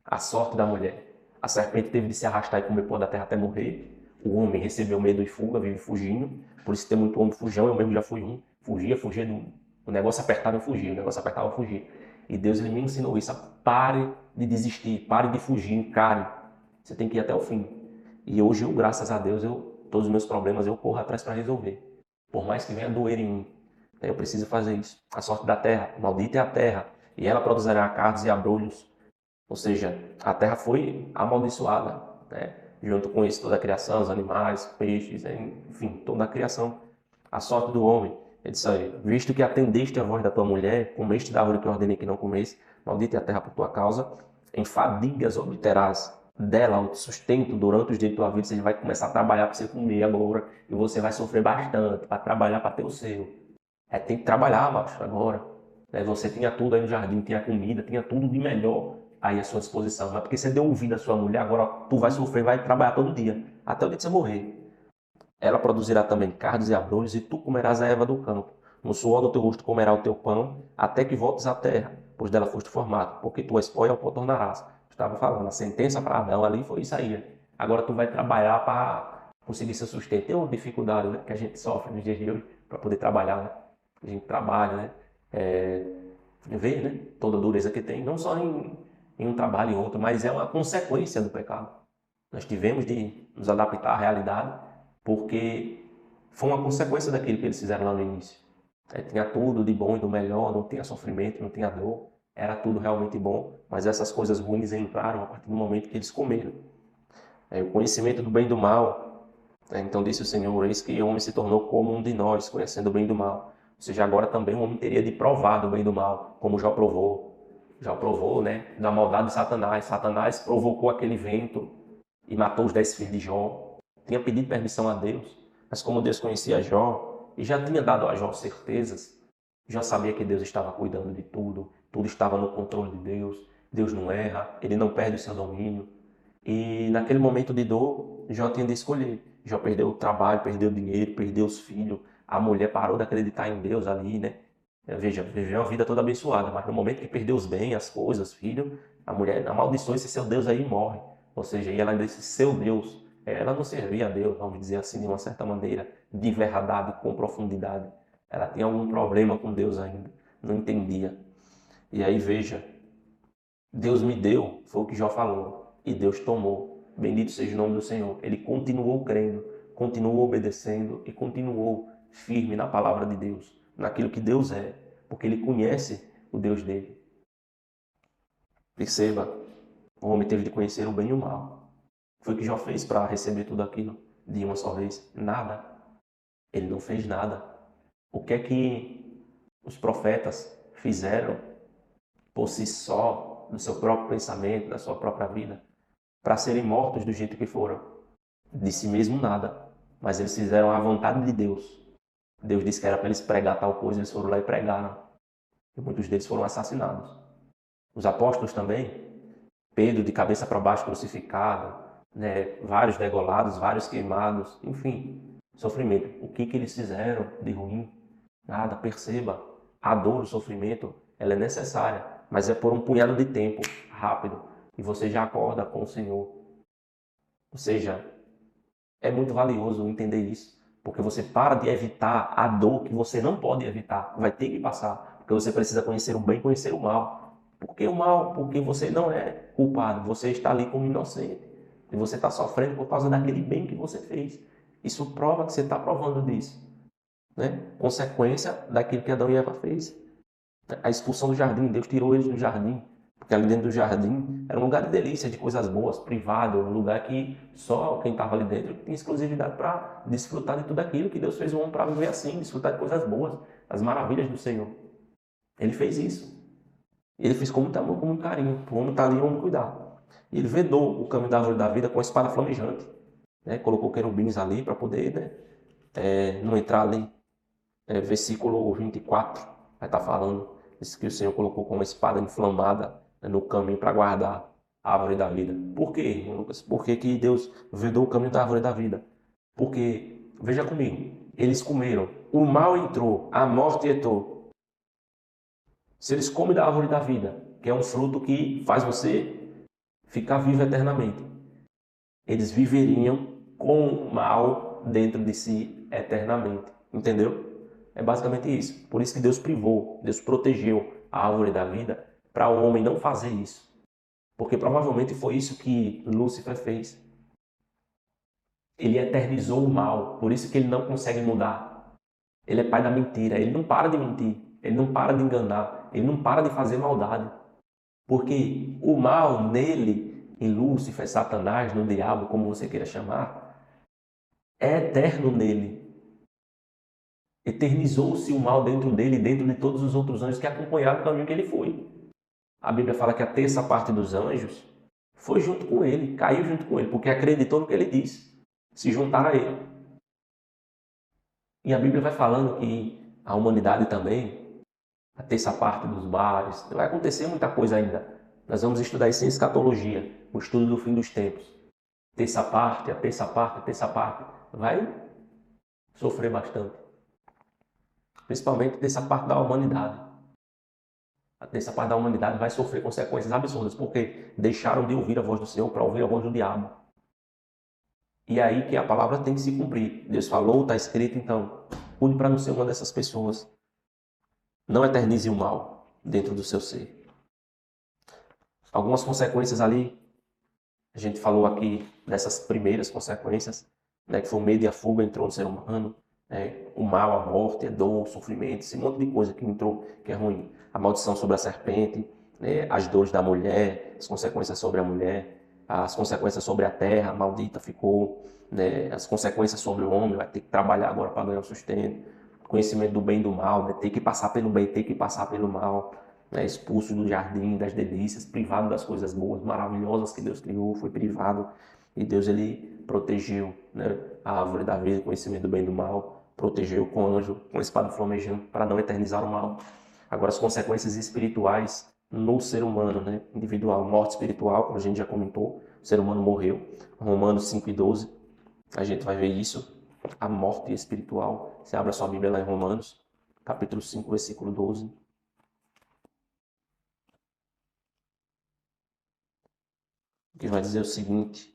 A sorte da mulher. A serpente teve de se arrastar e comer pó da terra até morrer. O homem recebeu medo e fuga, vive fugindo. Por isso tem muito homem fujão, eu mesmo já fui um. Fugia do... O negócio apertava, eu fugia. O negócio apertava, eu fugia. E Deus ele me ensinou isso. Pare de desistir, pare de fugir, encare. Você tem que ir até o fim. E hoje eu, graças a Deus, todos os meus problemas eu corro atrás para resolver. Por mais que venha doer em mim. Eu preciso fazer isso. A sorte da terra, maldita é a terra. E ela produzirá cardos e abrolhos. Ou seja, a terra foi amaldiçoada, né? Junto com isso, toda a criação, os animais, peixes, enfim, toda a criação. A sorte do homem, ele disse aí, visto que atendeste a voz da tua mulher, comeste da árvore que eu ordenei que não comesse, maldita é a terra por tua causa, em fadigas obterás dela o sustento durante os dias de tua vida. Você vai começar a trabalhar para você comer agora, e você vai sofrer bastante para trabalhar para ter o seu. Tem que trabalhar, macho, agora. Você tinha tudo aí no jardim, tinha comida, tinha tudo de melhor aí à sua disposição. Mas porque você deu ouvido à sua mulher, agora tu vai sofrer, vai trabalhar todo dia, até o dia que você morrer. Ela produzirá também cardos e abrolhos, e tu comerás a erva do campo. No suor do teu rosto comerá o teu pão, até que voltes à terra, pois dela foste formado, porque tua espólia ao pó tornarás. Estava falando, a sentença para Adão ali foi isso aí. Agora tu vai trabalhar para conseguir seu sustento. Tem uma dificuldade, né, que a gente sofre nos dias de hoje para poder trabalhar, né? A gente trabalha, né? Vê, né? Toda a dureza que tem, não só em um trabalho e em outro, mas é uma consequência do pecado. Nós tivemos de nos adaptar à realidade, porque foi uma consequência daquilo que eles fizeram lá no início. Tinha tudo de bom e do melhor, não tinha sofrimento, não tinha dor, era tudo realmente bom, mas essas coisas ruins entraram a partir do momento que eles comeram. O conhecimento do bem e do mal, então disse o Senhor, eis que o homem se tornou como um de nós, conhecendo o bem e do mal. Ou seja, agora também o homem teria de provar do bem e do mal, como já provou. Já provou, né, da maldade de Satanás. Satanás provocou aquele vento e matou os 10 filhos de Jó. Tinha pedido permissão a Deus, mas como Deus conhecia Jó e já tinha dado a Jó certezas, já sabia que Deus estava cuidando de tudo, tudo estava no controle de Deus. Deus não erra, ele não perde o seu domínio. E naquele momento de dor, Jó tinha de escolher. Jó perdeu o trabalho, perdeu o dinheiro, perdeu os filhos. A mulher parou de acreditar em Deus ali, né? Veja, viveu uma vida toda abençoada, mas no momento que perdeu os bens, as coisas, os filhos, a mulher amaldiçoou esse seu Deus aí e morre. Ou seja, e ela disse seu Deus. Ela não servia a Deus, vamos dizer assim, de uma certa maneira, de verdade, com profundidade. Ela tinha algum problema com Deus ainda, não entendia. E aí veja, Deus me deu, foi o que Jó falou, e Deus tomou. Bendito seja o nome do Senhor. Ele continuou crendo, continuou obedecendo e continuou firme na palavra de Deus, naquilo que Deus é, porque ele conhece o Deus dele. Perceba, o homem teve de conhecer o bem e o mal. Foi o que Jó fez para receber tudo aquilo de uma só vez? Nada. Ele não fez nada. O que é que os profetas fizeram por si só, no seu próprio pensamento, na sua própria vida, para serem mortos do jeito que foram? De si mesmo nada. Mas eles fizeram a vontade de Deus. Deus disse que era para eles pregar tal coisa, eles foram lá e pregaram. E muitos deles foram assassinados. Os apóstolos também, Pedro de cabeça para baixo crucificado, né? Vários degolados, vários queimados, enfim, sofrimento. O que eles fizeram de ruim? Nada, perceba, a dor, o sofrimento, ela é necessária, mas é por um punhado de tempo, rápido, e você já acorda com o Senhor. Ou seja, é muito valioso entender isso, porque você para de evitar a dor que você não pode evitar, vai ter que passar, porque você precisa conhecer o bem e conhecer o mal. Por que o mal? Porque você não é culpado, você está ali como inocente. E você está sofrendo por causa daquele bem que você fez. Isso prova que você está provando disso. Né? Consequência daquilo que Adão e Eva fez. A expulsão do jardim, Deus tirou eles do jardim. Porque ali dentro do jardim era um lugar de delícia, de coisas boas, privado, um lugar que só quem estava ali dentro tinha exclusividade para desfrutar de tudo aquilo que Deus fez o homem para viver assim, desfrutar de coisas boas, as maravilhas do Senhor. Ele fez isso. Ele fez com muito amor, com muito carinho. O homem está ali, o homem cuidar. E ele vedou o caminho da árvore da vida com a espada flamejante. Né? Colocou querubins ali para poder, né? Não entrar ali. Versículo 24 vai estar falando. Diz que o Senhor colocou com uma espada inflamada, né, no caminho para guardar a árvore da vida. Por quê, Lucas? Por que Deus vedou o caminho da árvore da vida? Porque, veja comigo, eles comeram, o mal entrou, a morte entrou. Se eles comem da árvore da vida, que é um fruto que faz você ficar vivo eternamente, eles viveriam com o mal dentro de si eternamente. Entendeu? É basicamente isso. Por isso que Deus privou, Deus protegeu a árvore da vida para o homem não fazer isso. Porque provavelmente foi isso que Lúcifer fez. Ele eternizou o mal, por isso que ele não consegue mudar. Ele é pai da mentira, ele não para de mentir, ele não para de enganar, ele não para de fazer maldade. Porque o mal nele, em Lúcifer, Satanás, no diabo, como você queira chamar, é eterno nele. Eternizou-se o mal dentro dele e dentro de todos os outros anjos que acompanharam o caminho que ele foi. A Bíblia fala que a terça parte dos anjos foi junto com ele, caiu junto com ele, porque acreditou no que ele disse, se juntaram a ele. E a Bíblia vai falando que a humanidade também, a terça parte dos mares, vai acontecer muita coisa ainda. Nós vamos estudar isso em escatologia, o estudo do fim dos tempos. Terça parte, a terça parte, a terça parte, vai sofrer bastante. Principalmente dessa parte da humanidade. Dessa parte da humanidade vai sofrer consequências absurdas, porque deixaram de ouvir a voz do Senhor para ouvir a voz do diabo. E aí que a palavra tem que se cumprir. Deus falou, está escrito, então cuide para não ser uma dessas pessoas. Não eternize o mal dentro do seu ser. Algumas consequências ali, a gente falou aqui dessas primeiras consequências, né, que foi o medo e a fuga entrou no ser humano. O mal, a morte, a dor, o sofrimento, esse monte de coisa que entrou, que é ruim. A maldição sobre a serpente, né, as dores da mulher, as consequências sobre a mulher, as consequências sobre a terra, maldita ficou, né, as consequências sobre o homem, vai ter que trabalhar agora para ganhar o sustento, conhecimento do bem e do mal, né, ter que passar pelo bem, ter que passar pelo mal, né, expulso do jardim, das delícias, privado das coisas boas, maravilhosas que Deus criou, foi privado, e Deus ele protegeu, né, a árvore da vida, conhecimento do bem e do mal, protegeu com o anjo, com a espada flamejante, para não eternizar o mal. Agora, as consequências espirituais no ser humano, né? Individual, morte espiritual, como a gente já comentou, o ser humano morreu. Romanos 5:12, a gente vai ver isso, a morte espiritual. Você abre a sua Bíblia lá em Romanos, capítulo 5, versículo 12. Que vai dizer o seguinte: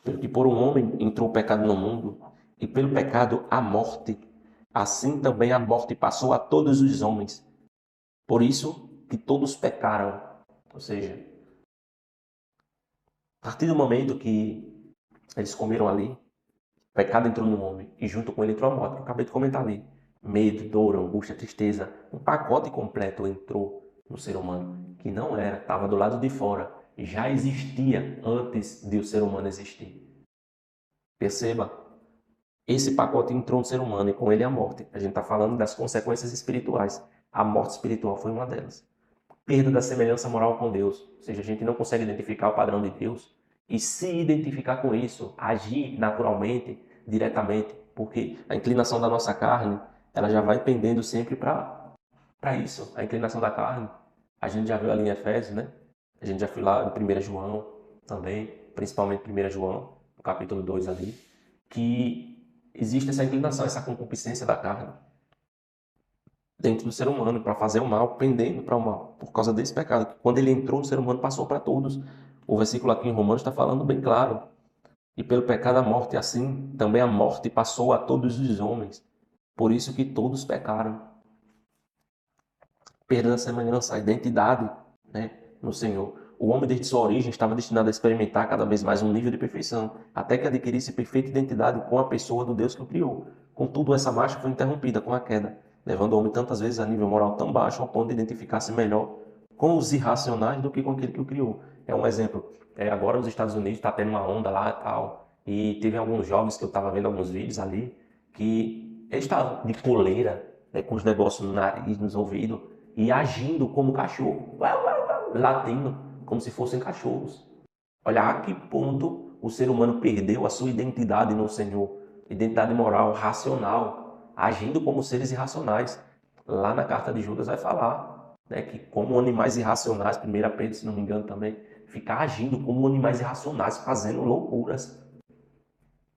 pelo que por um homem entrou o pecado no mundo, e pelo pecado a morte, assim também a morte passou a todos os homens. Por isso que todos pecaram. Ou seja, a partir do momento que eles comeram ali, o pecado entrou no homem e junto com ele entrou a morte, que eu acabei de comentar ali. Medo, dor, angústia, tristeza, um pacote completo entrou no ser humano, que não era, estava do lado de fora, já existia antes de o ser humano existir. Perceba, Esse pacote entrou no ser humano e com ele a morte. A gente está falando das consequências espirituais. A morte espiritual foi uma delas. Perda da semelhança moral com Deus. Ou seja, a gente não consegue identificar o padrão de Deus e se identificar com isso, agir naturalmente, diretamente, porque a inclinação da nossa carne, ela já vai pendendo sempre para isso. A inclinação da carne, a gente já viu ali em Efésios, né? A gente já viu lá em 1 João também, principalmente 1 João, no capítulo 2 ali, que existe essa inclinação, essa concupiscência da carne dentro do ser humano para fazer o mal, pendendo para o mal, por causa desse pecado. Quando ele entrou no ser humano, passou para todos. O versículo aqui em Romanos está falando bem claro. E pelo pecado a morte, assim também a morte passou a todos os homens. Por isso que todos pecaram. Perda da semelhança, a identidade, né, no Senhor. O homem, desde sua origem, estava destinado a experimentar cada vez mais um nível de perfeição, até que adquirisse perfeita identidade com a pessoa do Deus que o criou. Contudo, essa marcha foi interrompida com a queda, levando o homem tantas vezes a nível moral tão baixo ao ponto de identificar-se melhor com os irracionais do que com aquele que o criou. É um exemplo. Agora os Estados Unidos está tendo uma onda lá e tal, e teve alguns jovens que eu estava vendo alguns vídeos ali, que eles estavam de coleira, né, com os negócios no nariz, nos ouvidos, e agindo como cachorro, latindo como se fossem cachorros. Olha a que ponto o ser humano perdeu a sua identidade no Senhor, identidade moral, racional, agindo como seres irracionais. Lá na carta de Judas vai falar, né, que como animais irracionais, 1 Pedro, se não me engano também, ficar agindo como animais irracionais, fazendo loucuras.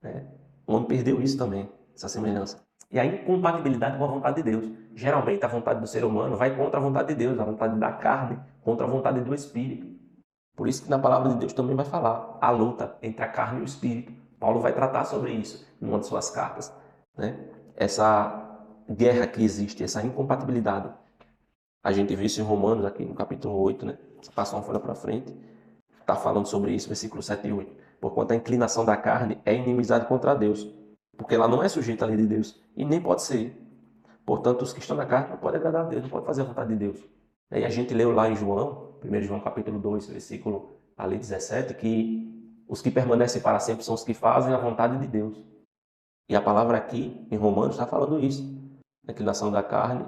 Né? O homem perdeu isso também, essa semelhança. E a incompatibilidade com a vontade de Deus. Geralmente a vontade do ser humano vai contra a vontade de Deus, a vontade da carne contra a vontade do Espírito. Por isso que na palavra de Deus também vai falar a luta entre a carne e o Espírito. Paulo vai tratar sobre isso em uma de suas cartas. Né? Essa guerra que existe, essa incompatibilidade. A gente vê isso em Romanos, aqui no capítulo 8, né? Você passa uma folha para frente, está falando sobre isso, versículos 7 e 8. Porquanto a inclinação da carne é inimizade contra Deus, porque ela não é sujeita à lei de Deus, e nem pode ser. Portanto, os que estão na carne não podem agradar a Deus, não podem fazer a vontade de Deus. E a gente leu lá em João, 1 João capítulo 2, versículo ali 17, que os que permanecem para sempre são os que fazem a vontade de Deus. E a palavra aqui, em Romanos, está falando isso. A inclinação da carne,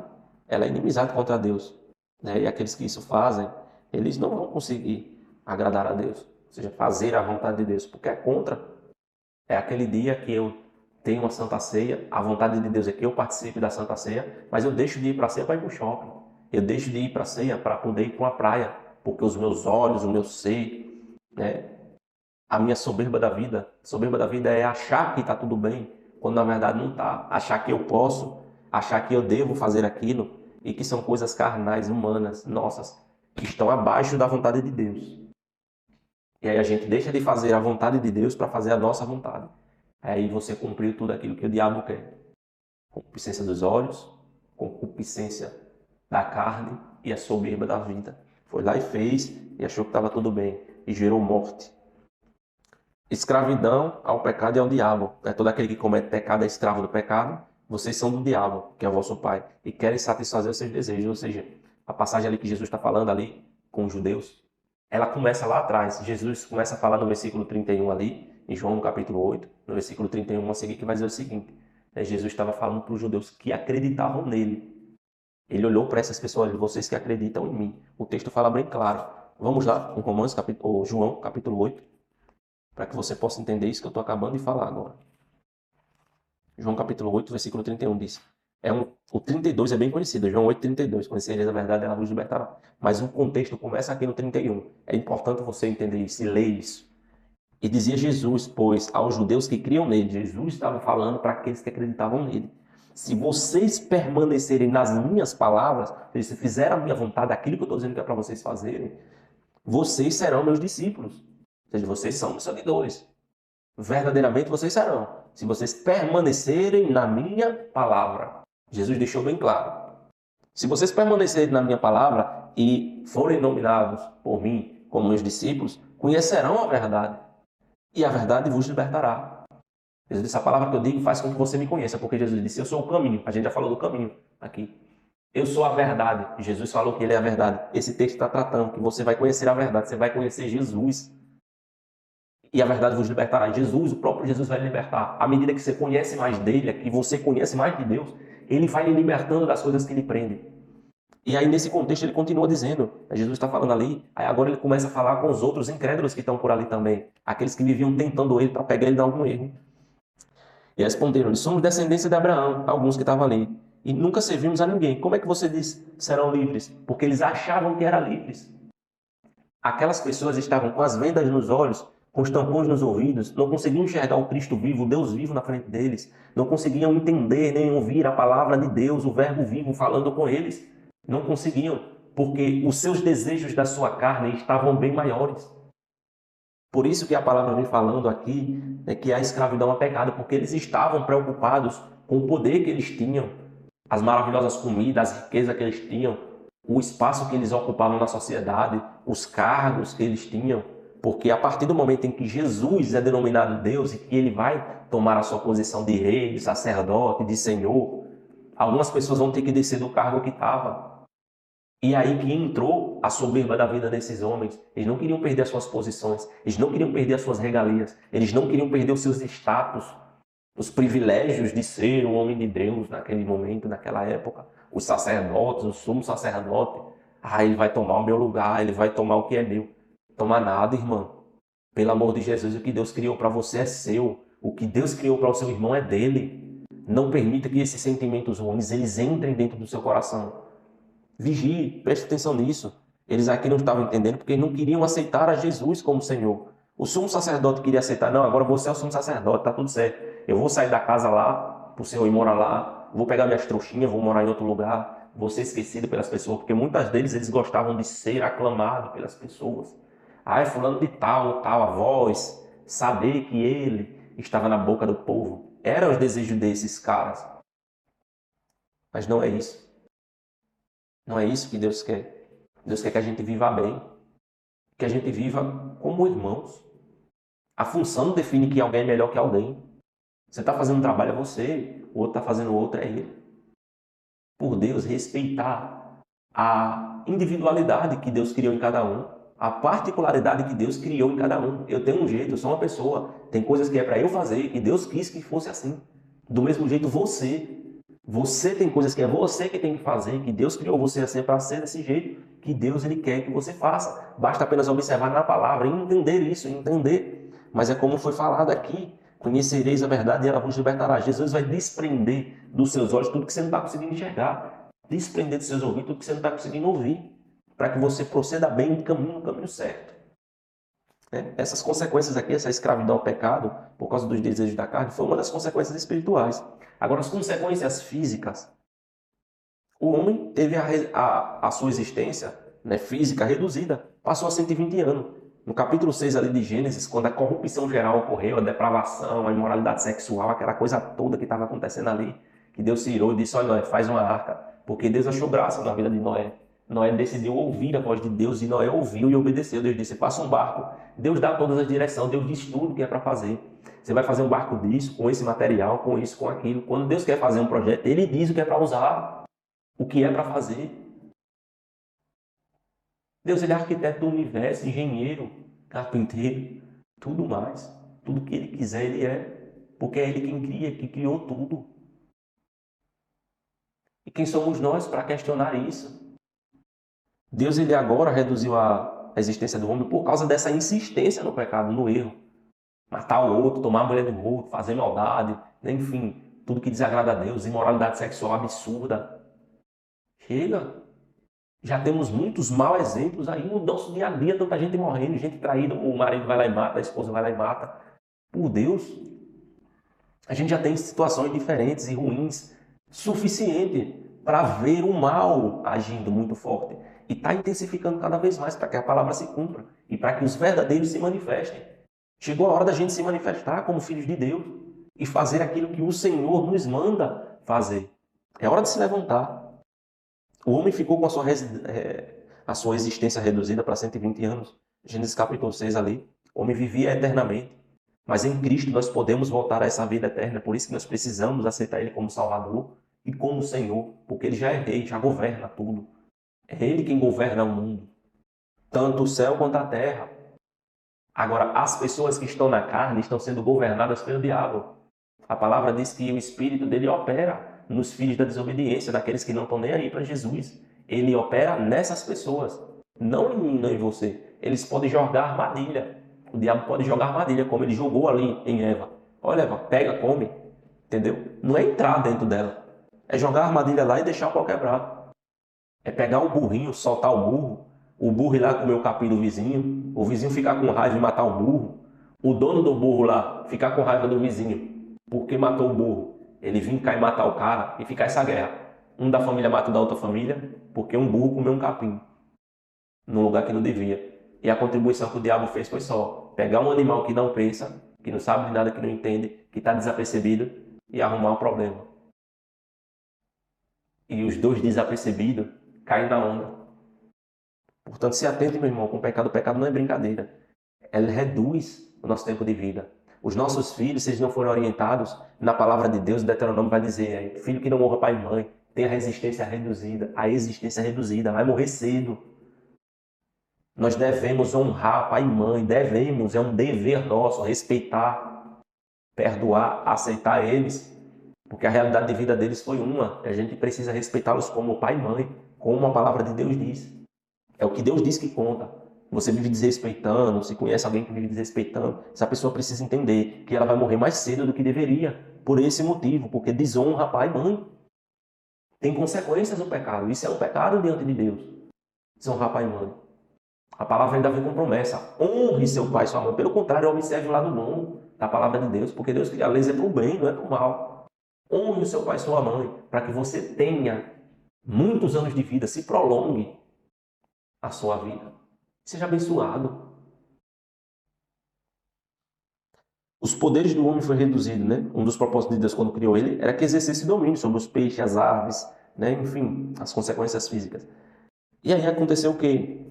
ela é inimizade contra Deus. E aqueles que isso fazem, eles não vão conseguir agradar a Deus. Ou seja, fazer a vontade de Deus, porque é contra. É aquele dia que eu tenho uma Santa Ceia, a vontade de Deus é que eu participe da Santa Ceia, mas eu deixo de ir para a ceia para ir para o shopping. Eu deixo de ir para a ceia para poder ir para uma praia, porque os meus olhos, o meu ser, né, a minha soberba da vida é achar que está tudo bem, quando na verdade não está. Achar que eu posso, achar que eu devo fazer aquilo, e que são coisas carnais, humanas, nossas, que estão abaixo da vontade de Deus. E aí a gente deixa de fazer a vontade de Deus para fazer a nossa vontade. Aí você cumpriu tudo aquilo que o diabo quer. Concupiscência dos olhos, concupiscência da carne e a soberba da vida. Foi lá e fez e achou que estava tudo bem e gerou morte. Escravidão ao pecado e ao diabo. Todo aquele que comete pecado é escravo do pecado. Vocês são do diabo, que é o vosso pai, e querem satisfazer os seus desejos. Ou seja, a passagem ali que Jesus está falando ali com os judeus, ela começa lá atrás. Jesus começa a falar no versículo 31 ali, em João no capítulo 8, no versículo 31 a seguir, que vai dizer o seguinte. Jesus estava falando para os judeus que acreditavam nele. Ele olhou para essas pessoas, vocês que acreditam em mim. O texto fala bem claro. Vamos lá, em Romanos, ou João, capítulo 8, para que você possa entender isso que eu estou acabando de falar agora. João capítulo 8, versículo 31 diz. O 32 é bem conhecido, João 8, 32. Conhecereis a verdade, ela vos libertará. Mas o contexto começa aqui no 31. É importante você entender isso e ler isso. E dizia Jesus, pois, aos judeus que criam nele. Jesus estava falando para aqueles que acreditavam nele. Se vocês permanecerem nas minhas palavras, se fizerem a minha vontade, aquilo que eu estou dizendo que é para vocês fazerem, vocês serão meus discípulos. Ou seja, vocês são meus seguidores. Verdadeiramente vocês serão. Se vocês permanecerem na minha palavra. Jesus deixou bem claro. Se vocês permanecerem na minha palavra e forem nominados por mim como meus discípulos, conhecerão a verdade. E a verdade vos libertará. Jesus disse, a palavra que eu digo faz com que você me conheça, porque Jesus disse, eu sou o caminho. A gente já falou do caminho aqui. Eu sou a verdade. Jesus falou que ele é a verdade. Esse texto está tratando que você vai conhecer a verdade, você vai conhecer Jesus. E a verdade vos libertará. Jesus, o próprio Jesus vai lhe libertar. À medida que você conhece mais dele, que você conhece mais de Deus, ele vai lhe libertando das coisas que lhe prendem. E aí, nesse contexto, ele continua dizendo, Jesus está falando ali, aí agora ele começa a falar com os outros incrédulos que estão por ali também, aqueles que viviam tentando ele para pegar ele de algum erro. E responderam-lhe, somos descendência de Abraão, alguns que estavam ali, e nunca servimos a ninguém. Como é que você diz serão livres? Porque eles achavam que eram livres. Aquelas pessoas estavam com as vendas nos olhos, com os tampões nos ouvidos, não conseguiam enxergar o Cristo vivo, o Deus vivo na frente deles, não conseguiam entender nem ouvir a palavra de Deus, o Verbo vivo falando com eles. Não conseguiam, porque os seus desejos da sua carne estavam bem maiores. Por isso que a palavra vem falando aqui que a escravidão é pecado, porque eles estavam preocupados com o poder que eles tinham, as maravilhosas comidas, as riquezas que eles tinham, o espaço que eles ocupavam na sociedade, os cargos que eles tinham, porque a partir do momento em que Jesus é denominado Deus e que ele vai tomar a sua posição de rei, de sacerdote, de senhor, algumas pessoas vão ter que descer do cargo que estava. E aí que entrou a soberba da vida desses homens. Eles não queriam perder as suas posições, eles não queriam perder as suas regalias, eles não queriam perder os seus status, os privilégios de ser um homem de Deus naquele momento, naquela época. Os sacerdotes, o sumo sacerdote. Ele vai tomar o meu lugar, ele vai tomar o que é meu. Tomar nada, irmão. Pelo amor de Jesus, o que Deus criou para você é seu. O que Deus criou para o seu irmão é dele. Não permita que esses sentimentos ruins, eles entrem dentro do seu coração. Vigie, preste atenção nisso. Eles aqui não estavam entendendo porque não queriam aceitar a Jesus como Senhor. O sumo sacerdote queria aceitar, não, agora você é o sumo sacerdote, tá tudo certo. Eu vou sair da casa lá, pro Senhor ir morar lá, vou pegar minhas trouxinhas, vou morar em outro lugar, vou ser esquecido pelas pessoas, porque muitas deles eles gostavam de ser aclamados pelas pessoas. É fulano de tal, a voz, saber que ele estava na boca do povo. Eram os desejos desses caras. Mas não é isso. Não é isso que Deus quer. Deus quer que a gente viva bem, que a gente viva como irmãos. A função não define que alguém é melhor que alguém. Você está fazendo um trabalho, é você. O outro está fazendo outro, é ele. Por Deus, respeitar a individualidade que Deus criou em cada um, a particularidade que Deus criou em cada um. Eu tenho um jeito, eu sou uma pessoa. Tem coisas que é para eu fazer e Deus quis que fosse assim. Do mesmo jeito, você tem coisas que é você que tem que fazer, que Deus criou você assim para ser desse jeito, que Deus ele quer que você faça. Basta apenas observar na palavra e entender isso, entender. Mas é como foi falado aqui, conhecereis a verdade e ela vos libertará. Jesus vai desprender dos seus olhos tudo que você não está conseguindo enxergar, desprender dos seus ouvidos tudo que você não está conseguindo ouvir, para que você proceda bem no caminho certo. Essas consequências aqui, essa escravidão ao pecado, por causa dos desejos da carne, foi uma das consequências espirituais. Agora, as consequências físicas. O homem teve a sua existência física reduzida, passou a 120 anos. No capítulo 6 ali de Gênesis, quando a corrupção geral ocorreu, a depravação, a imoralidade sexual, aquela coisa toda que estava acontecendo ali, que Deus se irou e disse, olha, Noé, faz uma arca, porque Deus achou graça na vida de Noé. Noé decidiu ouvir a voz de Deus e Noé ouviu e obedeceu. Deus disse, faça um barco. Deus dá todas as direções, Deus diz tudo o que é para fazer. Você vai fazer um barco disso, com esse material, com isso, com aquilo. Quando Deus quer fazer um projeto, Ele diz o que é para usar, o que é para fazer. Deus ele é arquiteto do universo, engenheiro, carpinteiro, tudo mais. Tudo que Ele quiser, Ele é. Porque é Ele quem cria, que criou tudo. E quem somos nós para questionar isso? Deus ele agora reduziu a existência do homem por causa dessa insistência no pecado, no erro. Matar o outro, tomar a mulher do outro, fazer maldade, enfim, tudo que desagrada a Deus, imoralidade sexual absurda. Chega! Já temos muitos maus exemplos aí no nosso dia a dia, tanta gente morrendo, gente traída, o marido vai lá e mata, a esposa vai lá e mata. Por Deus, a gente já tem situações diferentes e ruins, suficiente para ver o mal agindo muito forte. E está intensificando cada vez mais para que a palavra se cumpra e para que os verdadeiros se manifestem. Chegou a hora da gente se manifestar como filhos de Deus e fazer aquilo que o Senhor nos manda fazer. É hora de se levantar. O homem ficou com a sua existência reduzida para 120 anos. Gênesis capítulo 6 ali. O homem vivia eternamente. Mas em Cristo nós podemos voltar a essa vida eterna. Por isso que nós precisamos aceitar Ele como Salvador e como Senhor. Porque Ele já é Rei, já governa tudo. É Ele quem governa o mundo. Tanto o céu quanto a terra. Agora, as pessoas que estão na carne estão sendo governadas pelo diabo. A palavra diz que o espírito dele opera nos filhos da desobediência, naqueles que não estão nem aí para Jesus. Ele opera nessas pessoas, não em mim, não em você. Eles podem jogar armadilha. O diabo pode jogar armadilha, como ele jogou ali em Eva. Olha, Eva, pega, come. Entendeu? Não é entrar dentro dela. É jogar a armadilha lá e deixar o pau quebrado. É pegar o burrinho, soltar o burro ir lá comer o capim do vizinho, o vizinho ficar com raiva e matar o burro, o dono do burro lá ficar com raiva do vizinho porque matou o burro, ele vir cá e matar o cara e ficar essa guerra. Um da família mata o da outra família porque um burro comeu um capim num lugar que não devia. E a contribuição que o diabo fez foi só pegar um animal que não pensa, que não sabe de nada, que não entende, que está desapercebido e arrumar um problema. E os dois desapercebidos caem na onda. Portanto, se atente, meu irmão, com o pecado. O pecado não é brincadeira. Ele reduz o nosso tempo de vida. Os nossos filhos, se eles não forem orientados na palavra de Deus, o Deuteronômio vai dizer, filho que não honra pai e mãe, tem a resistência reduzida. A existência reduzida, vai morrer cedo. Nós devemos honrar pai e mãe, devemos, é um dever nosso, respeitar, perdoar, aceitar eles, porque a realidade de vida deles foi uma. A gente precisa respeitá-los como pai e mãe, como a palavra de Deus diz. É o que Deus diz que conta. Você vive desrespeitando, se conhece alguém que vive desrespeitando, essa pessoa precisa entender que ela vai morrer mais cedo do que deveria, por esse motivo, porque desonra pai e mãe. Tem consequências no pecado, isso é um pecado diante de Deus, desonrar pai e mãe. A palavra ainda vem com promessa, honre seu pai e sua mãe, pelo contrário, observe o lado bom da palavra de Deus, porque Deus cria leis é para o bem, não é para o mal. Honre o seu pai e sua mãe, para que você tenha muitos anos de vida, se prolongue a sua vida. Seja abençoado. Os poderes do homem foi reduzido, né? Um dos propósitos de Deus quando criou ele era que exercesse domínio sobre os peixes, as aves, né? Enfim, as consequências físicas. E aí aconteceu o quê?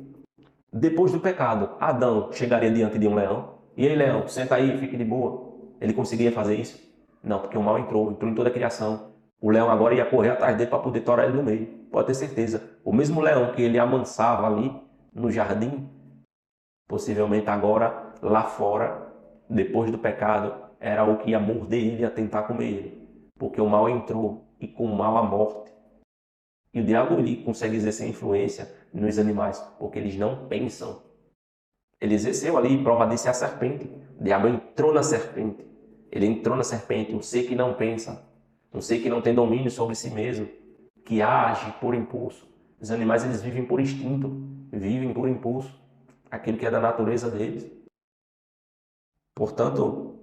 Depois do pecado, Adão chegaria diante de um leão. E aí, leão, senta aí, fique de boa. Ele conseguiria fazer isso? Não, porque o mal entrou em toda a criação. O leão agora ia correr atrás dele para poder torar ele no meio. Pode ter certeza. O mesmo leão que ele amansava ali no jardim, possivelmente agora lá fora, depois do pecado, era o que ia morder ele e ia tentar comer ele. Porque o mal entrou e com o mal a morte. E o diabo ele consegue exercer influência nos animais, porque eles não pensam. Ele exerceu ali, prova disso é a serpente. O diabo entrou na serpente. Ele entrou na serpente, um ser que não pensa, um ser que não tem domínio sobre si mesmo, que age por impulso. Os animais eles vivem por instinto, vivem por impulso, aquilo que é da natureza deles. Portanto,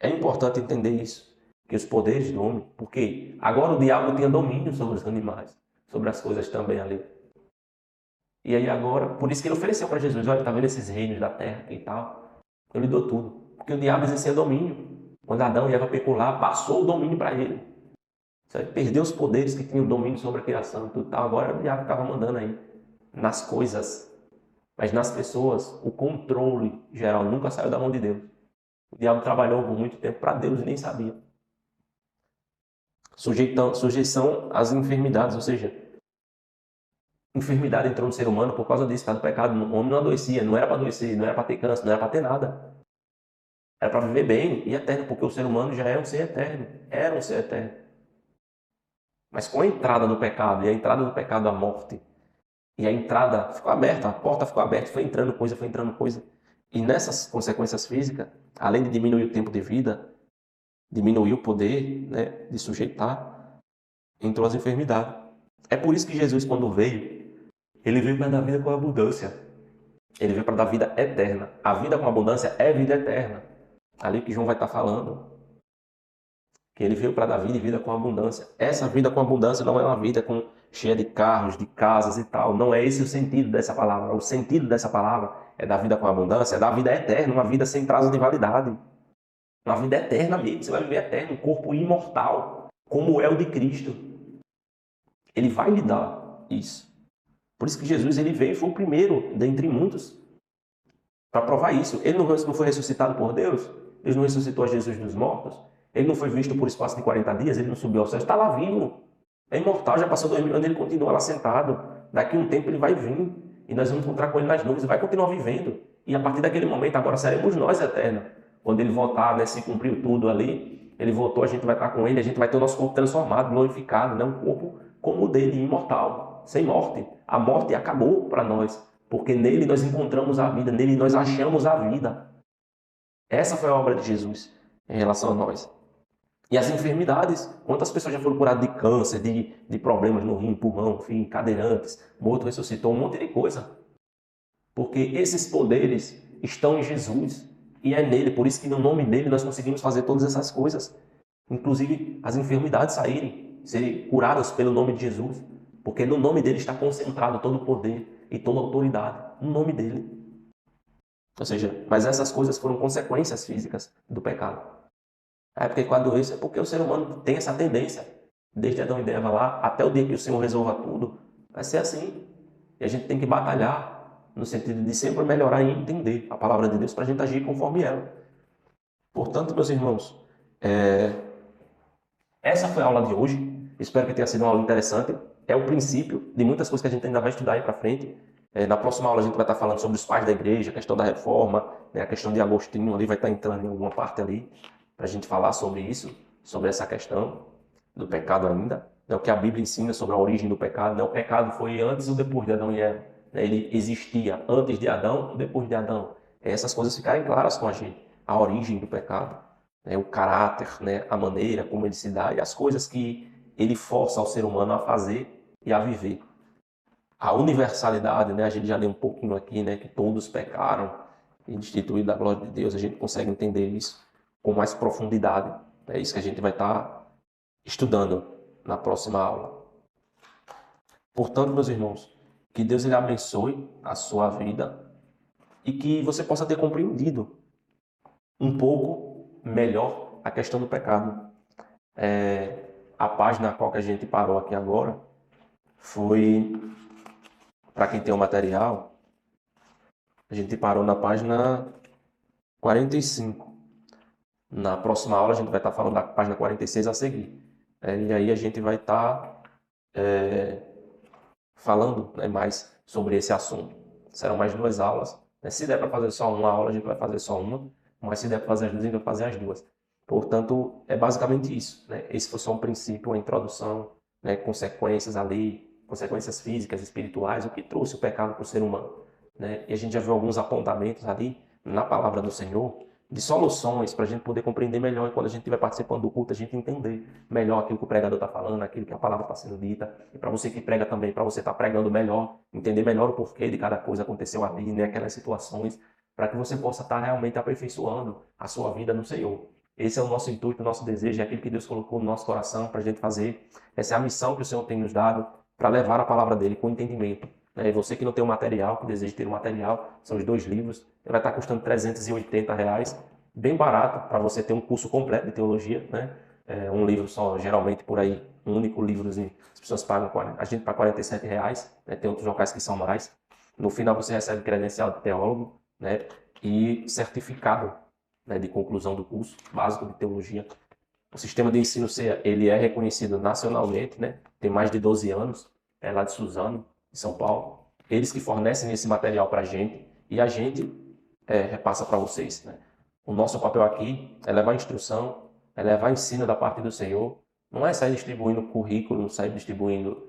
é importante entender isso, que os poderes do homem, porque agora o diabo tinha domínio sobre os animais, sobre as coisas também ali. E aí agora, por isso que ele ofereceu para Jesus, olha, tá vendo esses reinos da terra e tal? Eu lhe dou tudo, porque o diabo exercia domínio. Quando Adão e Eva pecou lá, passou o domínio para ele. Perdeu os poderes que tinham domínio sobre a criação e tudo tal. Agora o diabo estava mandando aí nas coisas, mas nas pessoas, o controle geral nunca saiu da mão de Deus. O diabo trabalhou por muito tempo para Deus e nem sabia. Sujeição às enfermidades, ou seja, enfermidade entrou no ser humano por causa disso, tá? Do pecado. O homem não adoecia, não era para adoecer, não era para ter câncer, não era para ter nada. Era para viver bem e eterno, porque o ser humano já é um ser eterno, era um ser eterno. Mas com a entrada do pecado, e a entrada do pecado à morte, e a entrada ficou aberta, a porta ficou aberta, foi entrando coisa. E nessas consequências físicas, além de diminuir o tempo de vida, diminuir o poder, né, de sujeitar, entrou as enfermidades. É por isso que Jesus, quando veio, ele veio para dar vida com abundância. Ele veio para dar vida eterna. A vida com abundância é vida eterna. Ali que João vai estar falando. Que ele veio para dar vida e vida com abundância. Essa vida com abundância não é uma vida cheia de carros, de casas e tal. Não é esse o sentido dessa palavra. O sentido dessa palavra é dar vida com abundância, é dar vida eterna, uma vida sem prazo de validade. Uma vida eterna mesmo. Você vai viver eterno, um corpo imortal, como é o de Cristo. Ele vai lhe dar isso. Por isso que Jesus ele veio e foi o primeiro dentre muitos para provar isso. Ele não foi ressuscitado por Deus? Deus não ressuscitou a Jesus dos mortos? Ele não foi visto por espaço de 40 dias? Ele não subiu ao céu? Está lá vivo. É imortal, já passou 2000 anos, ele continua lá sentado. Daqui a um tempo ele vai vir e nós vamos encontrar com ele nas nuvens e vai continuar vivendo. E a partir daquele momento, agora seremos nós eternos. Quando ele voltar, né, se cumpriu tudo ali, ele voltou, a gente vai estar com ele, a gente vai ter o nosso corpo transformado, glorificado, né, um corpo como o dele, imortal, sem morte. A morte acabou para nós, porque nele nós encontramos a vida, nele nós achamos a vida. Essa foi a obra de Jesus em relação a nós. E as enfermidades, quantas pessoas já foram curadas de câncer, de problemas no rim, pulmão, enfim, cadeirantes, morto ressuscitou, um monte de coisa. Porque esses poderes estão em Jesus e é nele, por isso que no nome dele nós conseguimos fazer todas essas coisas. Inclusive as enfermidades saírem, serem curadas pelo nome de Jesus. Porque no nome dele está concentrado todo o poder e toda a autoridade. No nome dele. Ou seja, mas essas coisas foram consequências físicas do pecado. É porque com a doença é porque o ser humano tem essa tendência. Desde Adão e Eva lá, até o dia que o Senhor resolva tudo, vai ser assim. E a gente tem que batalhar no sentido de sempre melhorar e entender a palavra de Deus para a gente agir conforme ela. Portanto, meus irmãos, essa foi a aula de hoje. Espero que tenha sido uma aula interessante. É o princípio de muitas coisas que a gente ainda vai estudar aí para frente. Na próxima aula a gente vai estar falando sobre os pais da igreja, a questão da reforma, né, a questão de Agostinho ali vai estar entrando em alguma parte ali para a gente falar sobre isso, sobre essa questão do pecado ainda. O que a Bíblia ensina sobre a origem do pecado. O pecado foi antes ou depois de Adão e Eva. Ele existia antes de Adão ou depois de Adão. Essas coisas ficarem claras com a gente. A origem do pecado, o caráter, a maneira como ele se dá e as coisas que ele força ao ser humano a fazer e a viver. A universalidade, a gente já leu um pouquinho aqui, que todos pecaram e destituídos da glória de Deus. A gente consegue entender isso com mais profundidade. É isso que a gente vai estar estudando na próxima aula. Portanto, meus irmãos, que Deus ele abençoe a sua vida e que você possa ter compreendido um pouco melhor a questão do pecado. A página a qual que a gente parou aqui agora foi, para quem tem o material, a gente parou na página 45. Na próxima aula a gente vai estar falando da página 46 a seguir. E aí a gente vai estar falando mais sobre esse assunto. Serão mais 2 aulas. Se der para fazer só uma aula, a gente vai fazer só uma. Mas se der para fazer as 2, a gente vai fazer as 2. Portanto, é basicamente isso. Esse foi só um princípio, a introdução, consequências ali, consequências físicas, espirituais, o que trouxe o pecado para o ser humano. E a gente já viu alguns apontamentos ali na palavra do Senhor, de soluções para a gente poder compreender melhor e quando a gente estiver participando do culto, a gente entender melhor aquilo que o pregador está falando, aquilo que a palavra está sendo dita. E para você que prega também, para você estar pregando melhor, entender melhor o porquê de cada coisa aconteceu ali, aquelas situações, para que você possa estar realmente aperfeiçoando a sua vida no Senhor. Esse é o nosso intuito, o nosso desejo, é aquilo que Deus colocou no nosso coração para a gente fazer. Essa é a missão que o Senhor tem nos dado para levar a palavra dele com entendimento. Você que não tem o material, que deseja ter o material, são os 2 livros, ele vai estar custando R$380, bem barato para você ter um curso completo de teologia, um livro só, geralmente por aí, um único livrozinho, as pessoas pagam, a gente paga R$47, tem outros locais que são mais. No final você recebe credencial de teólogo, e certificado, de conclusão do curso básico de teologia. O sistema de ensino CEA, ele é reconhecido nacionalmente, tem mais de 12 anos, é lá de Suzano, em São Paulo. Eles que fornecem esse material para a gente e a gente repassa para vocês. O nosso papel aqui é levar instrução, é levar ensino da parte do Senhor. Não é sair distribuindo currículo, não sair distribuindo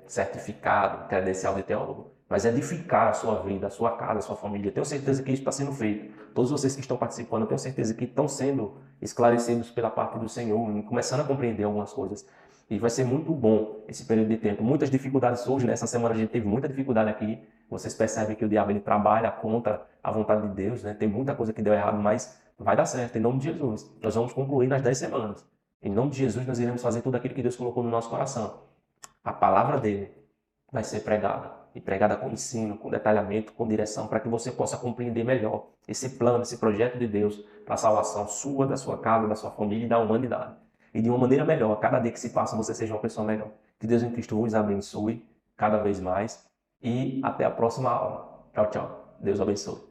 certificado, credencial de teólogo, mas edificar a sua vida, a sua casa, a sua família. Tenho certeza que isso está sendo feito. Todos vocês que estão participando, tenho certeza que estão sendo esclarecidos pela parte do Senhor, começando a compreender algumas coisas. E vai ser muito bom esse período de tempo. Muitas dificuldades surgem, nessa semana a gente teve muita dificuldade aqui. Vocês percebem que o diabo ele trabalha contra a vontade de Deus, Tem muita coisa que deu errado, mas vai dar certo, em nome de Jesus. Nós vamos concluir nas 10 semanas. Em nome de Jesus, nós iremos fazer tudo aquilo que Deus colocou no nosso coração. A palavra dele vai ser pregada. E pregada com ensino, com detalhamento, com direção, para que você possa compreender melhor esse plano, esse projeto de Deus para a salvação sua, da sua casa, da sua família e da humanidade. E de uma maneira melhor, cada dia que se passa você seja uma pessoa melhor. Que Deus em Cristo os abençoe cada vez mais. E até a próxima aula. Tchau, tchau. Deus abençoe.